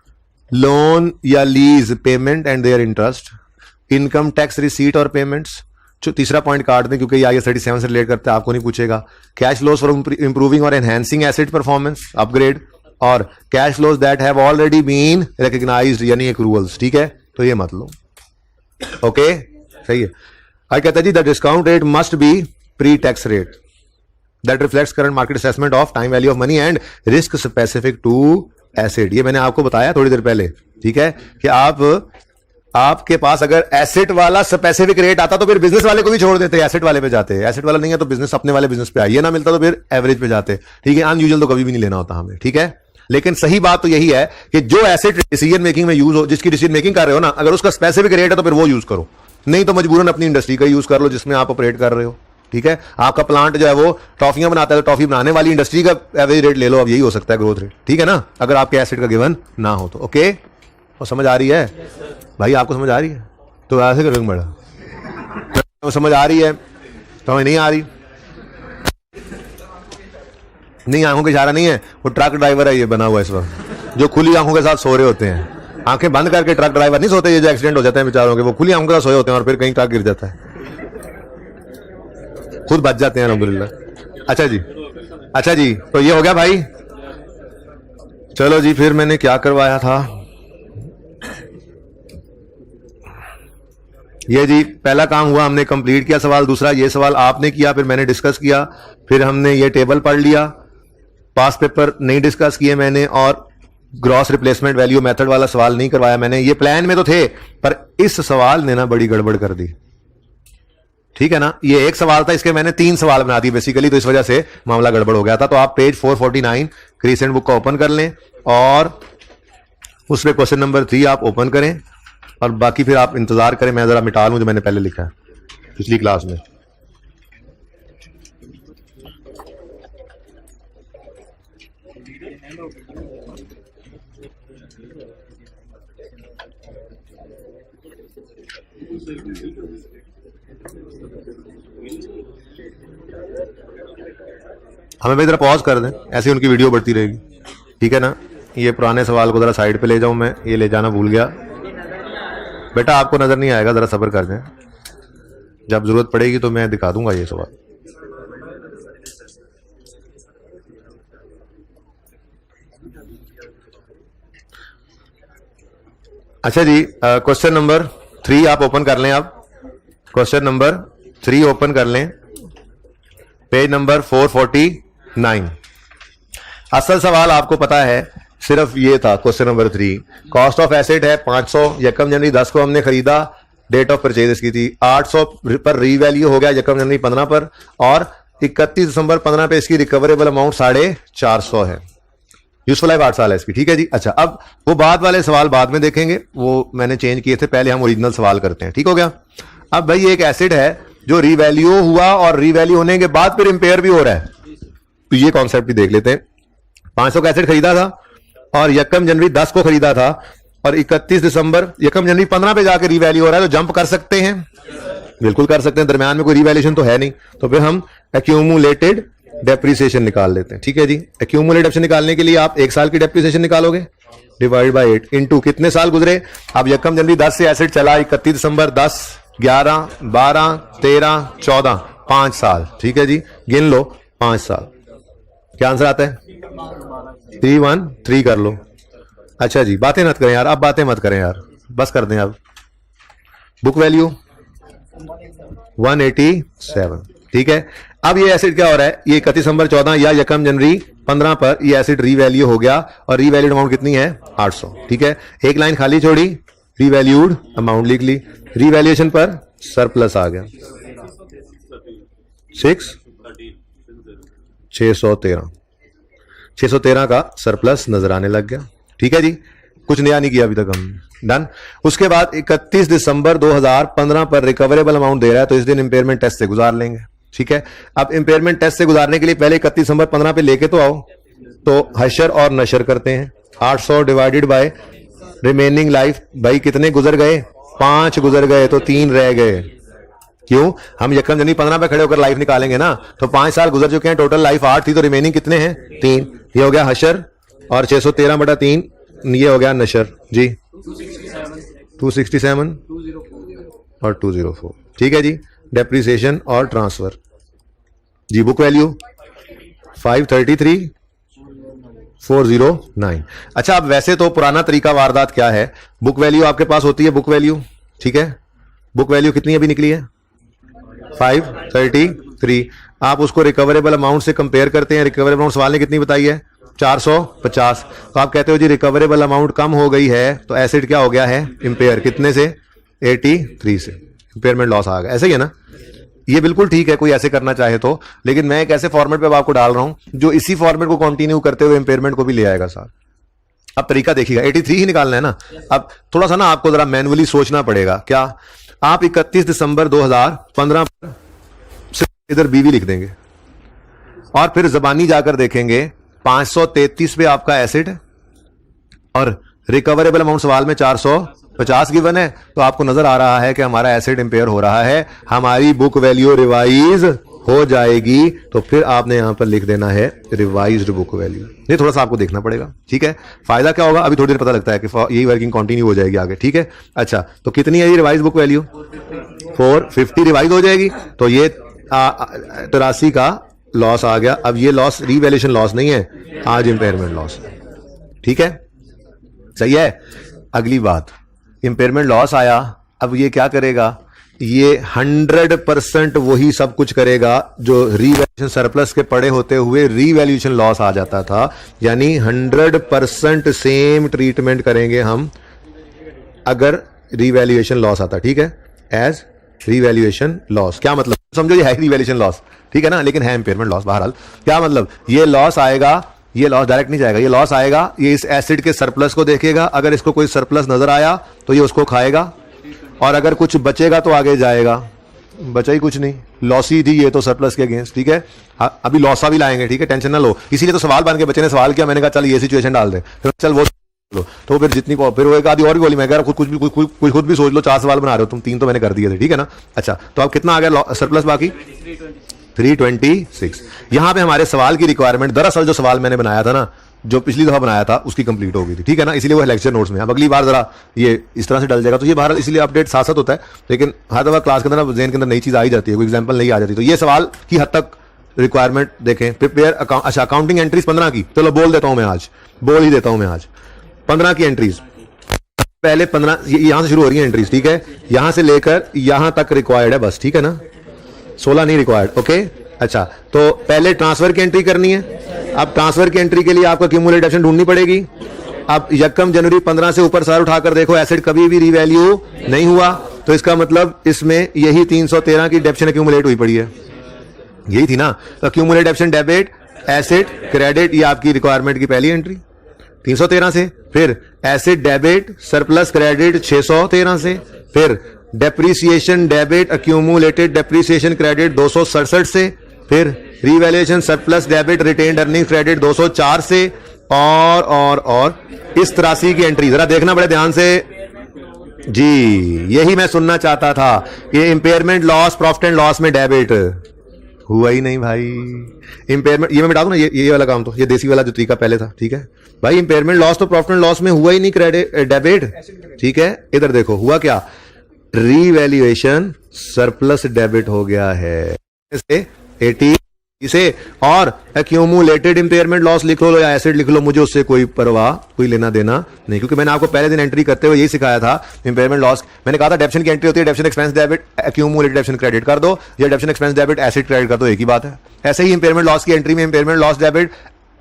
लोन या lease payment and their interest, income tax receipt और पेमेंट्स। तीसरा पॉइंट काट दें क्योंकि ये 37 से रिलेट करते हैं, आपको नहीं पूछेगा। कैश फ्लोज फॉर इंप्रूविंग और एनहांसिंग एसेट परफॉर्मेंस अपग्रेड और cash flows that have already been recognised यानी एक्रूवल्स, ठीक है। तो ये मत लो, ओके, सही है। आई कहता जी the discount rate must be pre tax rate that reflects current market assessment of time value of money and risk specific to asset. ये मैंने आपको बताया थोड़ी देर पहले, ठीक है, कि आपके पास अगर एसेट वाला स्पेसिफिक रेट आता तो फिर बिजनेस वाले को भी छोड़ देते, एसेट वाले पे जाते। एसेट वाला नहीं है तो बिजनेस अपने वाले बिजनेस पे आए, ये ना मिलता तो फिर एवरेज पे जाते, ठीक है। अनयूजुअल तो कभी भी नहीं लेना होता हमें, ठीक है। लेकिन सही बात तो यही है कि जो एसेट डिसीजन मेकिंग में यूज हो, जिसकी डिसीजन मेकिंग कर रहे हो ना, अगर उसका स्पेसिफिक रेट है तो फिर वो यूज करो, नहीं तो मजबूरन अपनी इंडस्ट्री का यूज कर लो जिसमें आप ऑपरेट कर रहे हो, ठीक है। आपका प्लांट जो है वो टॉफियां बनाता है तो टॉफी बनाने वाली इंडस्ट्री का एवरेज रेट ले लो, अब यही हो सकता है ग्रोथ रेट, ठीक है ना, अगर आपके एसेट का गिवन ना हो तो। ओके, और समझ आ रही है भाई? आपको समझ आ रही है तो ऐसे करेंगे बड़ा, समझ आ रही है, समझ नहीं आ रही नहीं, आंखों का इशारा नहीं है, वो ट्रक ड्राइवर है ये बना हुआ इस वक्त, जो खुली आंखों के साथ सो रहे होते हैं। आंखें बंद करके ट्रक ड्राइवर नहीं सोते, ये जो एक्सीडेंट हो जाते हैं बेचारों के, वो खुली आंखों के साथ सोए होते हैं और फिर कहीं ट्रक गिर जाता है, खुद बच जाते हैं अल्हम्दुलिल्लाह। अच्छा जी, अच्छा जी, तो ये हो गया भाई। चलो जी, फिर मैंने क्या करवाया था, ये जी पहला काम हुआ, हमने कंप्लीट किया सवाल। दूसरा ये सवाल आपने किया, फिर मैंने डिस्कस किया, फिर हमने ये टेबल पढ़ लिया। पास पेपर नहीं डिस्कस किए मैंने, और ग्रॉस रिप्लेसमेंट वैल्यू मेथड वाला सवाल नहीं करवाया मैंने। ये प्लान में तो थे पर इस सवाल ने ना बड़ी गड़बड़ कर दी, ठीक है ना। ये एक सवाल था, इसके मैंने 3 सवाल बना दिए बेसिकली, तो इस वजह से मामला गड़बड़ हो गया था। तो आप पेज 449 क्रीसेंट बुक का ओपन कर लें और उसमें क्वेश्चन नंबर 3 आप ओपन करें और बाकी फिर आप इंतजार करें, मैं जरा मिटा लूं जो मैंने पहले लिखा है पिछली क्लास में। हमें भाई जरा पॉज कर दें, ऐसे उनकी वीडियो बढ़ती रहेगी, ठीक है ना। ये पुराने सवाल को जरा साइड पे ले जाऊं मैं, ये ले जाना भूल गया बेटा, आपको नजर नहीं आएगा, जरा सब्र कर दें, जब जरूरत पड़ेगी तो मैं दिखा दूंगा ये सवाल। अच्छा जी, क्वेश्चन नंबर 3 आप ओपन कर लें। आप क्वेश्चन नंबर 3 ओपन कर लें, पेज नंबर 449। असल सवाल आपको पता है सिर्फ ये था, question number 3। Cost of asset है 500, यकम जनवरी 10 को हमने खरीदा, डेट ऑफ परचेज की थी 800 पर रीवैल्यू हो गया यकम जनवरी 15 पर, और 31 दिसंबर 15 पे इसकी रिकवरेबल अमाउंट 450 है। यूजफुल लाइफ 8 साल है इसकी, ठीक है जी। अच्छा, अब वो बाद वाले सवाल बाद में देखेंगे, वो मैंने चेंज किए थे, पहले हम ओरिजिनल सवाल करते हैं, ठीक हो गया। अब भाई एक एसेट है जो रीवैल्यू हुआ और रीवैल्यू होने के बाद फिर इंपेयर भी हो रहा है, तो ये कॉन्सेप्ट भी देख लेते हैं। 500 का एसेट खरीदा था और यकम जनवरी 10 को खरीदा था, और 31 दिसंबर यकम जनवरी 15 पे जाके रीवैल्यू हो रहा है, तो जंप कर सकते हैं, बिल्कुल कर सकते हैं, दरमियान में कोई रीवैल्यूएशन तो है नहीं, तो फिर हम एक्यूमुलेटेड डेप्रिसिएशन निकाल लेते हैं, ठीक है जी। एक्यूमुलेटेड डेप्रिसिएशन निकालने के लिए आप 1 साल की डेप्रिसिएशन निकालोगे, डिवाइड बाय 8 इनटू कितने साल गुजरे। अब यकम जनवरी 10 से एसेट चला, 31 दिसंबर 10, 11, 12, 13, 14, 5 साल, ठीक है जी, गिन लो 5 साल। क्या आंसर आता है? 313 कर लो। अच्छा जी, बातें मत करें यार, अब बातें मत करें यार, बस कर दें अब। बुक वैल्यू 187, ठीक है। अब ये एसिड क्या हो रहा है, ये 31 दिसंबर 14 या यकम जनवरी 15 पर ये एसिड रीवैल्यू हो गया, और रीवैल्यूड अमाउंट कितनी है? 800, ठीक है। एक लाइन खाली छोड़ी, रीवैल्यूड अमाउंट लिख ली, रीवैल्यूएशन पर सरप्लस आ गया 613 का सरप्लस नजर आने लग गया, ठीक है जी। कुछ नया नहीं किया अभी तक हमने, डन। उसके बाद 31 दिसंबर 2015 पर रिकवरेबल अमाउंट दे रहा है, तो इस दिन इंपेयरमेंट टेस्ट से गुजार लेंगे, ठीक है। अब इंपेयरमेंट टेस्ट से गुजारने के लिए पहले 31 दिसंबर 15 पे लेके तो आओ, तो हशर और नशर करते हैं। 800 डिवाइडेड बाय रिमेनिंग लाइफ, भाई कितने गुजर गए? 5 गुजर गए, तो 3 रह गए। क्यों? हम यकम जनवरी 15 पे खड़े होकर लाइफ निकालेंगे ना, तो 5 साल गुजर चुके हैं, टोटल लाइफ 8 थी, तो रिमेनिंग कितने हैं? 3। ये हो गया हशर, और 613/3 ये हो गया नशर जी, 267 और 204, ठीक है जी। डेप्रिसिएशन और ट्रांसफर जी, बुक वैल्यू 533,409। अच्छा, अब वैसे तो पुराना तरीका वारदात क्या है, बुक वैल्यू आपके पास होती है, बुक वैल्यू, ठीक है। बुक वैल्यू कितनी अभी निकली है? 533। आप उसको रिकवरेबल अमाउंट से कंपेयर करते हैं, रिकवरेबल अमाउंट सवाल ने कितनी बताई है? 450। तो आप कहते हो जी रिकवरेबल अमाउंट कम हो गई है, तो एसिड क्या हो गया है? इंपेयर। कितने से? 83 से इंपेयरमेंट लॉस आ गया। ऐसे ही है ना, ये बिल्कुल ठीक है कोई ऐसे करना चाहे तो, लेकिन मैं एक ऐसे फॉर्मेट पे आपको डाल रहा हूं जो इसी फॉर्मेट को कंटिन्यू करते हुए इंपेयरमेंट को भी ले आएगा साथ। अब तरीका देखिएगा, 83 ही निकालना है ना। अब थोड़ा सा ना आपको जरा मैनुअली सोचना पड़ेगा। क्या? आप 31 दिसंबर 2015 पर इधर बीवी लिख देंगे, और फिर जबानी जाकर देखेंगे 533 पे आपका एसिड, और रिकवरेबल अमाउंट सवाल में 450 गिवन है, तो आपको नजर आ रहा है कि हमारा एसिड इंपेयर हो रहा है, हमारी बुक वैल्यू रिवाइज हो जाएगी। तो फिर आपने यहां पर लिख देना है रिवाइज्ड बुक वैल्यू। नहीं, थोड़ा सा आपको देखना पड़ेगा, ठीक है। फायदा क्या होगा अभी थोड़ी देर पता लगता है कि यही वर्किंग कंटिन्यू हो जाएगी आगे, ठीक है। अच्छा, तो कितनी है ये रिवाइज बुक वैल्यू? 450 रिवाइज हो जाएगी, तो ये 83 का लॉस आ गया। अब ये लॉस रीवैल्यूएशन लॉस नहीं है, आज इंपेयरमेंट लॉस, ठीक है, सही है। अगली बात, इंपेयरमेंट लॉस आया, अब ये क्या करेगा? ये 100% वही सब कुछ करेगा जो रीवैल्यूएशन सरप्लस के पड़े होते हुए रीवैल्यूएशन लॉस आ जाता था, यानी 100% सेम ट्रीटमेंट करेंगे हम अगर रीवैल्यूएशन लॉस आता, ठीक है, एज रीवैल्यूएशन लॉस। क्या मतलब? समझो ये है रीवैल्यूएशन लॉस, ठीक है ना, लेकिन है इंपेयरमेंट लॉस। बहरहाल क्या मतलब? ये लॉस आएगा ये लॉस डायरेक्ट नहीं जाएगा, ये लॉस आएगा, ये इस एसिड के सरप्लस को देखेगा, अगर इसको कोई सरप्लस नजर आया तो ये उसको खाएगा, और अगर कुछ बचेगा तो आगे जाएगा। बचा ही कुछ नहीं, लॉसी थी ये तो सरप्लस के अगेंस्ट, ठीक है। अभी लॉसा भी लाएंगे, ठीक है, टेंशन ना लो। इसीलिए तो सवाल बन के बच्चे ने सवाल किया, मैंने कहा चल ये सिचुएशन डाल दे, फिर चल वो लो, तो फिर जितनी को फिर वो एक आधी और भी बोली, मैं कह रहा कुछ भी खुद भी सोच लो, 4 सवाल बना रहे हो तुम, 3 तो मैंने कर दिए थे, ठीक है ना। अच्छा, तो अब कितना आ गया सरप्लस बाकी? 326। यहां पे हमारे सवाल की रिक्वायरमेंट, दरअसल जो सवाल मैंने बनाया था ना, जो पिछली दफा बनाया था उसकी कंप्लीट हो गई थी, ठीक है ना, इसलिए वो लेक्चर नोट्स में। अब अगली बार जरा ये इस तरह से डल जाएगा, तो ये बाहर इसलिए अपडेट साथ साथ होता है, लेकिन हर दफा क्लास के अंदर जेन के अंदर नई चीज आ ही जाती है, कोई एग्जाम्पल नहीं आ जाती। तो ये सवाल की हद तक रिक्वायरमेंट देखें। प्रिपेयर अच्छा, अकाउंटिंग एंट्रीज 15 की, चलो बोल देता हूं मैं आज, बोल ही देता हूं मैं आज 15 की एंट्रीज। पहले 15 यहां से शुरू हो रही है एंट्रीज, ठीक है, यहां से लेकर यहां तक रिक्वायर्ड है बस, ठीक है ना, 16 नहीं रिक्वायर्ड, ओके। अच्छा, तो पहले ट्रांसफर की एंट्री करनी है। अब ट्रांसफर की एंट्री के लिए आपको क्यूमुलेटिव डेप्शन ढूंढनी पड़ेगी। अब यकम जनवरी 15 से ऊपर सर उठाकर देखो, एसेट कभी भी रीवैल्यू नहीं हुआ, तो इसका मतलब इसमें यही 313 की डेप्शन एक्यूमुलेट हुई पड़ी है, यही थी ना। तो एक्यूमुलेट डेप्शन डेबिट एसेट क्रेडिट, ये आपकी रिक्वायरमेंट की पहली एंट्री 313 से। फिर एसेट डेबिट सरप्लस क्रेडिट 613 से। फिर depreciation debit accumulated depreciation credit 267 से। फिर revaluation surplus debit retained earning credit 204 से। और इस 83 की एंट्री जरा देखना बड़े ध्यान से जी, यही मैं सुनना चाहता था। ये impairment loss profit and loss में डेबिट हुआ ही नहीं भाई। इंपेयरमेंट ये मैं बता दूं ना, ये वाला काम तो ये देसी वाला जो तरीका पहले था, ठीक है भाई। इंपेयरमेंट लॉस तो प्रॉफिट एंड लॉस में हुआ ही नहीं, क्रेडिट डेबिट, ठीक है। इधर देखो हुआ क्या, रीवैल्यूएशन सरप्लस डेबिट हो गया है 80 इसे, और एक्यूमुलेटेड इंपेयरमेंट लॉस लिख लो या एसेट लिख लो, मुझे उससे कोई परवाह कोई लेना देना नहीं, क्योंकि मैंने आपको पहले दिन एंट्री करते हुए यही सिखाया था। इंपेयरमेंट लॉस मैंने कहा था डेप्शन की एंट्री होती है, डेप्शन एक्सपेंस डेबिट एक्यूमुलेटेड डेप्शन क्रेडिट कर दो, या डेप्शन एक्सपेंस डेबिट एसेट क्रेडिट कर दो, एक ही बात है। ऐसे ही इंपेयरमेंट लॉस की एंट्री में impairment loss debit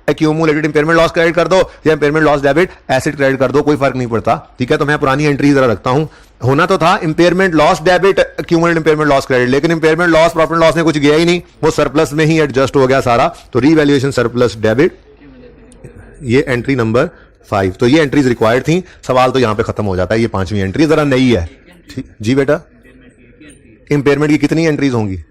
accumulated impairment loss credit कर दो या impairment loss debit asset credit कर दो, कोई फर्क नहीं पड़ता, ठीक है। तो मैं पुरानी एंट्री जरा रखता हूं, होना तो था impairment loss debit accumulated impairment loss credit, लेकिन इंपेयरमेंट लॉस प्रॉफिट लॉस में कुछ गया ही नहीं, वो सरप्लस में ही एडजस्ट हो गया सारा। तो रीवैल्यूएशन सरप्लस डेबिट, ये एंट्री नंबर 5। तो ये एंट्रीज रिक्वायर्ड थी, सवाल तो यहां पे खत्म हो जाता है। ये 5वीं एंट्री जरा नई है जी बेटा। इंपेयरमेंट की कितनी एंट्रीज होंगी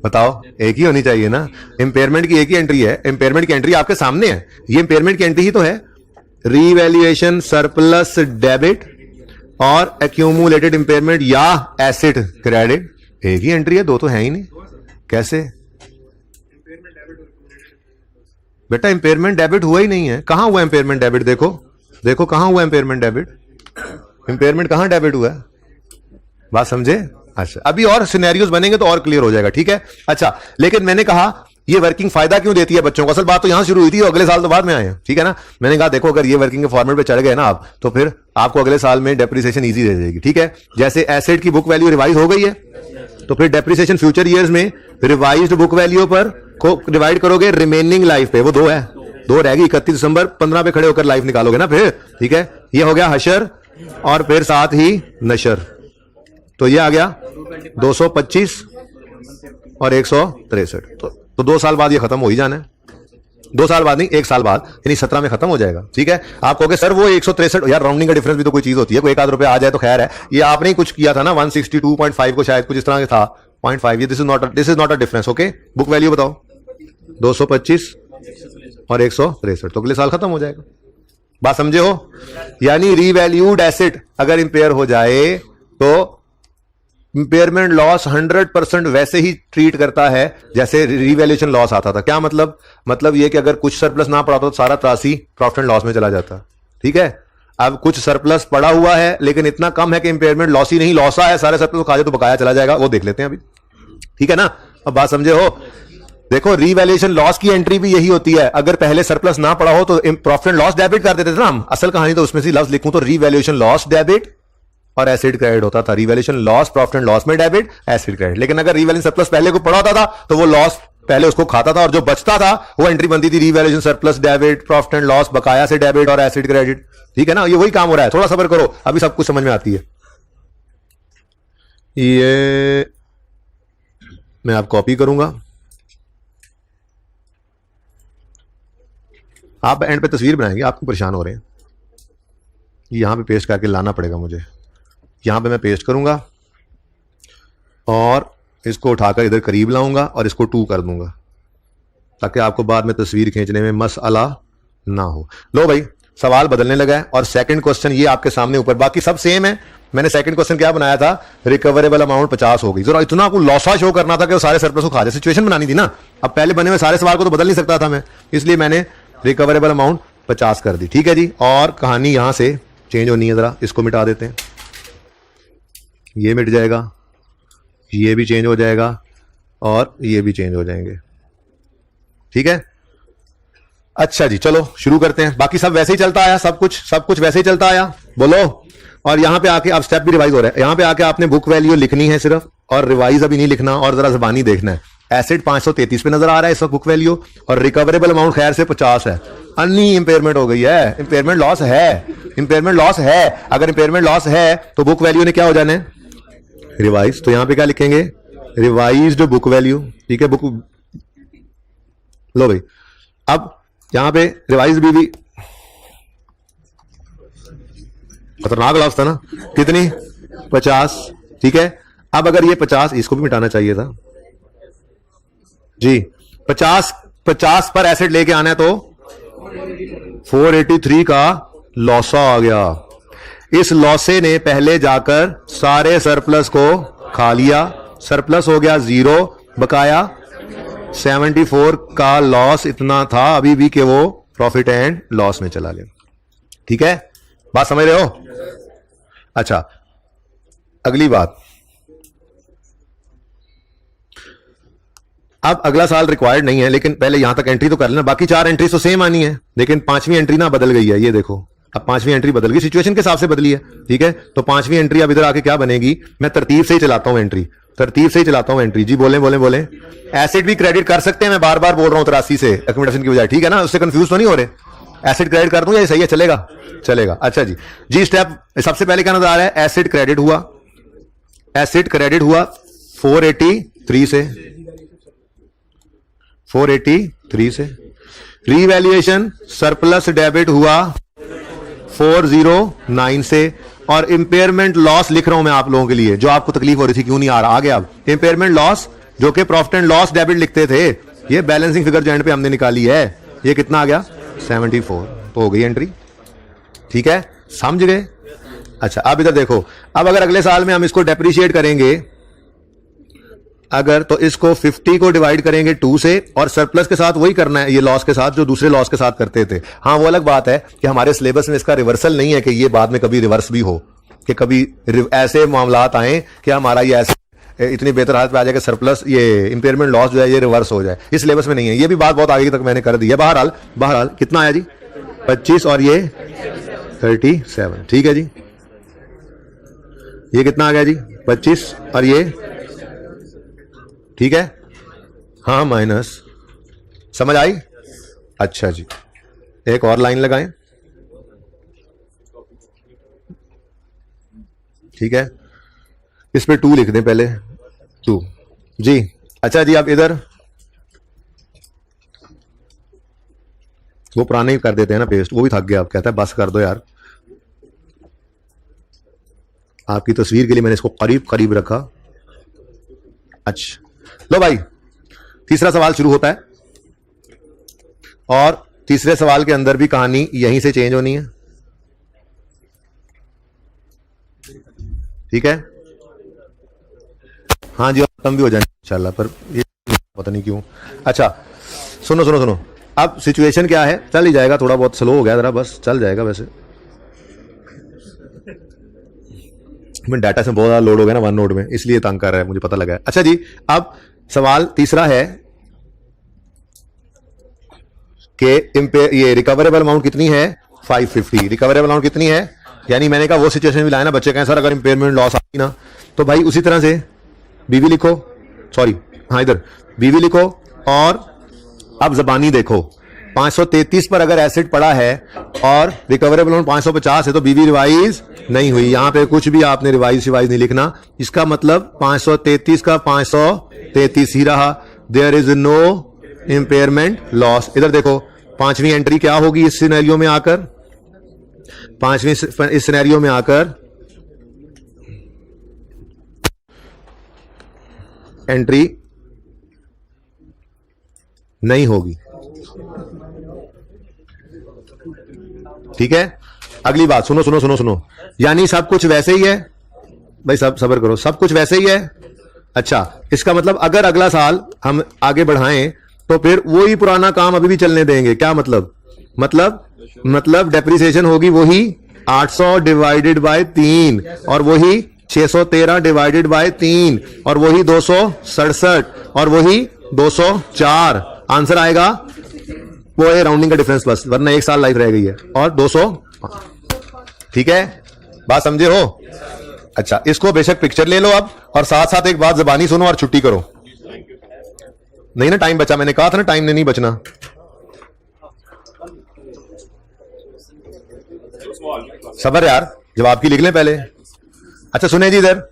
बताओ? एक ही होनी चाहिए ना, इंपेयरमेंट की एक ही एंट्री है। इंपेयरमेंट की एंट्री आपके सामने है, ये इंपेयरमेंट की एंट्री ही तो है। रीवैल्यूएशन सरप्लस डेबिट और एक्यूमुलेटेड इंपेयरमेंट या एसेट क्रेडिट, एक ही एंट्री है, दो तो है ही नहीं। कैसे बेटा? इंपेयरमेंट डेबिट हुआ ही नहीं है। कहां हुआ इंपेयरमेंट डेबिट? देखो देखो कहां हुआ इंपेयरमेंट डेबिट, इंपेयरमेंट कहां डेबिट हुआ है, बात समझे? अच्छा, अभी और सिनेरियोज बनेंगे तो और क्लियर हो जाएगा, ठीक है। अच्छा, लेकिन मैंने कहा ये वर्किंग फायदा क्यों देती है बच्चों को, असल बात तो यहां शुरू हुई थी, अगले साल तो बाद में आए हैं, ठीक है ना। मैंने कहा देखो अगर ये वर्किंग के फॉर्मेट पे चढ़ गए ना आप, तो फिर आपको अगले साल में डेप्रिसिएशन इजी रह जाएगी, ठीक है। जैसे एसेट की बुक वैल्यू रिवाइज हो गई है, तो फिर डेप्रिसिएशन फ्यूचर ईयर्स में रिवाइज्ड बुक वैल्यू पर को डिवाइड करोगे रिमेनिंग लाइफ पे, वो 2 है, 2 रहेगी। 31 दिसंबर 15 पे खड़े होकर लाइफ निकालोगे ना फिर, ठीक है। ये हो गया हशर और फिर साथ ही नशर, तो ये आ गया 225 और 163। तो 2 साल बाद ये खत्म हो ही जाना है, 2 साल बाद नहीं, 1 साल बाद, यानी 17 में खत्म हो जाएगा, ठीक है। आप कहोगे सर वो 163, यार राउंडिंग का डिफरेंस भी तो कोई चीज होती है, कोई 1 आध रुपए आ जाए तो खैर है। ये आपने ही कुछ किया था ना, 162.5 को शायद कुछ इस तरह था 0.5, ये this is not a difference, okay. Book value बताओ 225 और 163, तो अगले साल खत्म हो जाएगा, बात समझे हो। यानी रीवैल्यूड एसेट अगर इंपेयर हो जाए तो इंपेयरमेंट लॉस 100% वैसे ही ट्रीट करता है जैसे रीवैल्यूएशन लॉस आता था। क्या मतलब? मतलब ये कि अगर कुछ सरप्लस ना पड़ा तो सारा 83 प्रॉफिट एंड लॉस में चला जाता, ठीक है। अब कुछ सरप्लस पड़ा हुआ है लेकिन इतना कम है कि इंपेयरमेंट लॉस ही नहीं, लॉसा है, सारे सरप्लस को खा जाए तो बकाया चला जाएगा, वो देख लेते हैं अभी, ठीक है ना। अब बात समझे हो। देखो रीवैल्यूएशन लॉस की एंट्री भी यही होती है, अगर पहले सरप्लस ना पड़ा हो तो प्रॉफिट एंड लॉस डेबिट कर देते थे ना हम। असल कहानी तो उसमें से लफ्ज लिखूं तो रीवैल्यूएशन लॉस डेबिट और एसिड क्रेडिट होता था। Revaluation loss profit and loss में डेबिट, एसिड क्रेडिट। लेकिन अगर रीवैल्यूएशन सरप्लस पहले को पड़ा होता था तो वो लॉस पहले उसको खाता था और जो बचता था वो एंट्री बनती थी revaluation surplus debit, profit and loss बकाया से डेबिट और एसिड क्रेडिट, ठीक है ना। ये वही काम हो रहा है, थोड़ा सब्र करो, अभी सब कुछ समझ में आती है। ये मैं आप कॉपी करूंगा, आप एंड पे तस्वीर बनाएंगे, आपको परेशान हो रहे हैं। यहां पे पेस्ट करके लाना पड़ेगा मुझे, यहां पे मैं पेस्ट करूंगा और इसको उठाकर इधर करीब लाऊंगा और इसको 2 कर दूंगा ताकि आपको बाद में तस्वीर खींचने में मसला ना हो। लो भाई, सवाल बदलने लगा है और सेकंड क्वेश्चन ये आपके सामने ऊपर, बाकी सब सेम है। मैंने सेकंड क्वेश्चन क्या बनाया था, रिकवरेबल अमाउंट 50 हो गई। जरा इतना आपको लॉसा शो करना था कि वो सारे सरप्लस को खा जाए, सिचुएशन बनानी थी ना। अब पहले बने हुए सारे सवाल को तो बदल नहीं सकता था मैं, इसलिए मैंने रिकवरेबल अमाउंट 50 कर दी। ठीक है जी, और कहानी यहां से चेंज होनी है। जरा इसको मिटा देते हैं, ये मिट जाएगा, ये भी चेंज हो जाएगा और ये भी चेंज हो जाएंगे। ठीक है, अच्छा जी, चलो शुरू करते हैं। बाकी सब वैसे ही चलता आया, सब कुछ वैसे ही चलता आया, बोलो। और यहां पे आके अब स्टेप भी रिवाइज हो रहा है। यहां पे आके आपने बुक वैल्यू लिखनी है सिर्फ, और रिवाइज अभी नहीं लिखना, और जरा जबानी देखना है। एसेट 533 पे नजर आ रहा है इस वक्त बुक वैल्यू, और रिकवरेबल अमाउंट खैर से 50 है। अन्नी इंपेयरमेंट हो गई है, इंपेयरमेंट लॉस है, इंपेयरमेंट लॉस है। अगर इंपेयरमेंट लॉस है तो बुक वैल्यू ने क्या हो जाना है, रिवाइज। तो यहां पे क्या लिखेंगे, रिवाइज्ड बुक वैल्यू। ठीक है, बुक, लो भाई, अब यहां पे रिवाइज भी खतरनाक लॉस था ना, कितनी, 50। ठीक है, अब अगर ये 50, इसको भी मिटाना चाहिए था जी। 50 पर एसेट लेके आना है तो 483 का लॉसा आ गया। इस लॉसे ने पहले जाकर सारे सरप्लस को खा लिया, सरप्लस हो गया 0, बकाया 74 का लॉस इतना था अभी भी कि वो प्रॉफिट एंड लॉस में चला गया। ठीक है, बात समझ रहे हो? अच्छा, अगली बात, अब अगला साल रिक्वायर्ड नहीं है, लेकिन पहले यहां तक एंट्री तो कर लेना। बाकी 4 एंट्री तो सेम आनी है, लेकिन 5वीं एंट्री ना बदल गई है। ये देखो, अब 5वीं एंट्री बदल गई, सिचुएशन के हिसाब से बदली है। ठीक है, तो 5वीं एंट्री अब इधर आके क्या बनेगी, मैं तरतीब से ही चलाता हूं एंट्री, तरतीब से ही चलाता हूं एंट्री। जी बोले। एसेट भी क्रेडिट कर सकते हैं, मैं बार बार बोल रहा हूं 83 से अकोमोडेशन की बजाय। ठीक है ना, उससे कंफ्यूज तो नहीं हो रहे। एसेट क्रेडिट कर दूं या सही है, चलेगा। अच्छा जी, स्टेप सबसे पहले क्या नजर आ रहा है, एसेट क्रेडिट हुआ 483 से। रीवैल्यूएशन सरप्लस डेबिट हुआ 409 से। और इंपेयरमेंट लॉस लिख रहा हूं मैं आप लोगों के लिए, जो आपको तकलीफ हो रही थी क्यों नहीं आ रहा, आगे अब इंपेयरमेंट लॉस जो कि प्रॉफिट एंड लॉस डेबिट लिखते थे, ये बैलेंसिंग फिगर जो एंड पे हमने निकाली है, ये कितना आ गया, 74। तो हो गई एंट्री। ठीक है, समझ गए? अच्छा, अब इधर देखो, अब अगर अगले साल में हम इसको डेप्रिशिएट करेंगे, अगर तो इसको 50 को डिवाइड करेंगे 2 से, और सरप्लस के साथ वही करना है, ये लॉस के साथ जो दूसरे लॉस के साथ करते थे। हाँ, वो अलग बात है कि हमारे सिलेबस में इसका रिवर्सल नहीं है कि ये बाद में कभी रिवर्स भी हो, कि कभी ऐसे मामलात आए कि हमारा ये ऐसे इतनी बेहतर हालत पे आ जाए कि सरप्लस, ये इंपेयरमेंट लॉस जो है ये रिवर्स हो जाए। इस सिलेबस में नहीं है, ये भी बात बहुत आगे तक मैंने कर दी है। बहरहाल कितना आया जी, 25 और ये 37। ठीक है जी, ये कितना आ गया जी, 25 और ये, ठीक है, हाँ, माइनस, समझ आई? अच्छा जी, एक और लाइन लगाएं। ठीक है, इस पे 2 लिख दें पहले, 2 जी। अच्छा जी, अब इधर वो पुराने ही कर देते हैं ना पेस्ट, वो भी थक गया, अब कहता है बस कर दो यार। आपकी तस्वीर के लिए मैंने इसको करीब रखा। अच्छा, लो भाई, तीसरा सवाल शुरू होता है, और तीसरे सवाल के अंदर भी कहानी यहीं से चेंज होनी है। ठीक है, हाँ जी, खत्म भी हो जाए इंशाल्लाह, पर ये पता नहीं क्यों। अच्छा, सुनो, अब सिचुएशन क्या है, चल ही जाएगा, थोड़ा बहुत स्लो हो गया जरा, बस चल जाएगा। वैसे मैं डाटा से बहुत ज्यादा लोड हो गया ना वन नोड में, इसलिए तंग कर रहा है, मुझे पता लगा है। अच्छा जी, अब सवाल तीसरा है कि ये रिकवरेबल अमाउंट कितनी है, 550। रिकवरेबल अमाउंट कितनी है, यानी मैंने कहा वो सिचुएशन भी लाया ना, बच्चे कहें सर अगर इंपेयरमेंट लॉस आई ना, तो भाई उसी तरह से बीवी लिखो, सॉरी हाँ इधर बीवी लिखो, और अब जबानी देखो, 533 पर अगर एसेट पड़ा है और रिकवरेबल अमाउंट 550 है तो बीवी रिवाइज नहीं हुई। यहां पे कुछ भी आपने रिवाइज नहीं लिखना, इसका मतलब 533 का 533 ही रहा, there is no impairment loss. इधर देखो पांचवी एंट्री क्या होगी इस सिनेरियो में आकर, पांचवी इस सिनेरियो में आकर एंट्री नहीं होगी। ठीक है, अगली बात सुनो सुनो सुनो सुनो, यानी सब कुछ वैसे ही है भाई, सब सब्र करो, सब कुछ वैसे ही है। अच्छा, इसका मतलब अगर अगला साल हम आगे बढ़ाएं तो फिर वही पुराना काम अभी भी चलने देंगे। क्या मतलब? मतलब डेप्रिसिएशन होगी वही 800 डिवाइडेड बाय 3 और वही 613 डिवाइडेड बाय 3 और वही 267 और वही 204। आंसर आएगा वो है राउंडिंग का डिफरेंस प्लस, वरना एक साल लाइफ रह गई है, और 200। ठीक है, बात समझे हो? अच्छा, इसको बेशक पिक्चर ले लो अब, और साथ साथ एक बात जबानी सुनो और छुट्टी करो। नहीं ना टाइम बचा, मैंने कहा था ना टाइम नहीं बचना। सबर यार, जवाब की लिख लें पहले। अच्छा सुने जी, इधर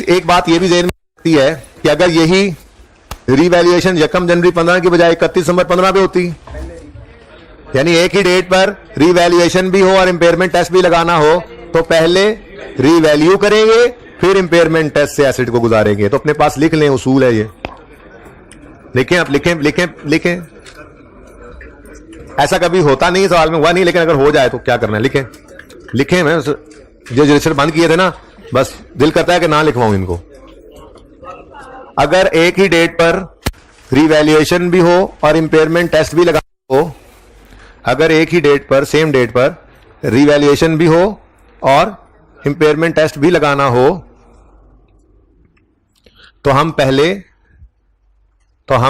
एक बात ये भी ज़हन में आती है कि अगर यही रीवैल्यूएशन 1 जनवरी 15 की बजाय 31 दिसंबर 15 पे होती, यानी एक ही डेट पर रीवैल्यूएशन भी हो और इंपेयरमेंट टेस्ट भी लगाना हो, तो पहले रीवैल्यू करेंगे फिर इंपेयरमेंट टेस्ट से एसेट को गुजारेंगे। तो अपने पास लिख लें, उसूल है ये। लिखें आप, लिखें। ऐसा कभी होता नहीं, सवाल में हुआ नहीं, लेकिन अगर हो जाए तो क्या करना है, लिखें। मैं जो रजिस्टर बंद किए थे ना, बस दिल करता है कि ना लिखवाऊं इनको। अगर एक ही डेट पर रीवैल्यूएशन भी हो और इंपेयरमेंट टेस्ट भी लगाना हो, अगर एक ही डेट पर, सेम डेट पर रीवैल्यूएशन भी हो और इंपेयरमेंट टेस्ट भी लगाना हो, तो हम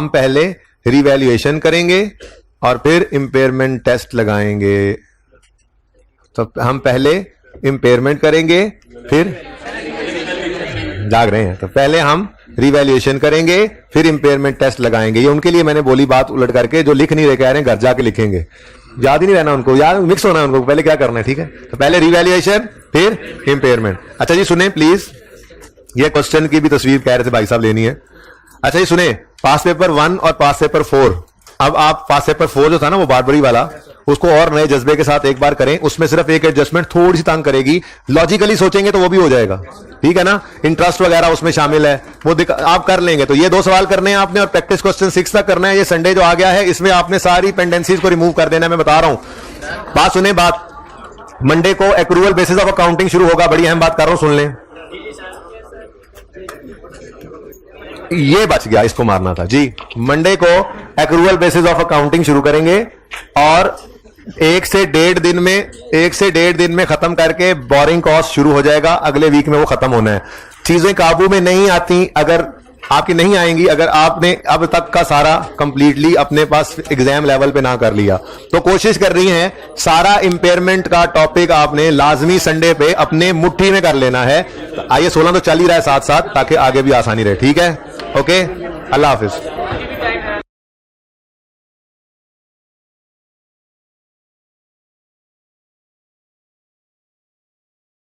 पहले रीवैल्यूएशन करेंगे और फिर इंपेयरमेंट टेस्ट लगाएंगे। तो हम पहले इंपेयरमेंट करेंगे, फिर जाग रहे हैं, तो पहले हम रीवैल्यूएशन करेंगे फिर इंपेयरमेंट टेस्ट लगाएंगे। ये उनके लिए मैंने बोली बात उलट करके, जो लिख नहीं रहे कह रहे हैं घर जाके लिखेंगे, याद ही नहीं रहना उनको, याद मिक्स होना है उनको, पहले क्या करना है। ठीक है, तो पहले रीवैल्यूएशन फिर इंपेयरमेंट। अच्छा जी सुने प्लीज, ये क्वेश्चन की भी तस्वीर कह रहे थे भाई साहब लेनी है। अच्छा जी सुने, पास पेपर 1 और पास पेपर 4, अब आप पास पेपर 4 जो था ना वो बारबरी वाला, उसको और नए जज्बे के साथ एक बार करें। उसमें सिर्फ एक एडजस्टमेंट थोड़ी सी तंग करेगी, लॉजिकली सोचेंगे तो वो भी हो जाएगा। ठीक है ना, इंटरेस्ट वगैरह उसमें शामिल है, वो आप कर लेंगे। तो ये 2 सवाल करने हैं आपने और प्रैक्टिस क्वेश्चन 6 तक करना है। ये संडे जो आ गया है इसमें आपने सारी पेंडेंसीज को रिमूव कर देना है, मैं बता रहा हूं। बात सुने, बात मंडे को एक्रूअल बेसिस ऑफ अकाउंटिंग शुरू होगा, बड़ी अहम बात कर रहा हूं, सुन लें। ये बच गया, इसको मारना था जी। मंडे को एक्रूअल बेसिस ऑफ अकाउंटिंग शुरू करेंगे और 1 से 1.5 दिन में खत्म करके बोरिंग कॉस्ट शुरू हो जाएगा। अगले वीक में वो खत्म होना है। चीजें काबू में नहीं आती, अगर आपकी नहीं आएंगी, अगर आपने अब तक का सारा कंप्लीटली अपने पास एग्जाम लेवल पे ना कर लिया, तो कोशिश कर रही हैं सारा इंपेयरमेंट का टॉपिक आपने लाजमी संडे पे अपने मुट्ठी में कर लेना है। आइए 16 तो चल ही रहा है साथ साथ, ताकि आगे भी आसानी रहे। ठीक है, ओके, अल्लाह हाफिज।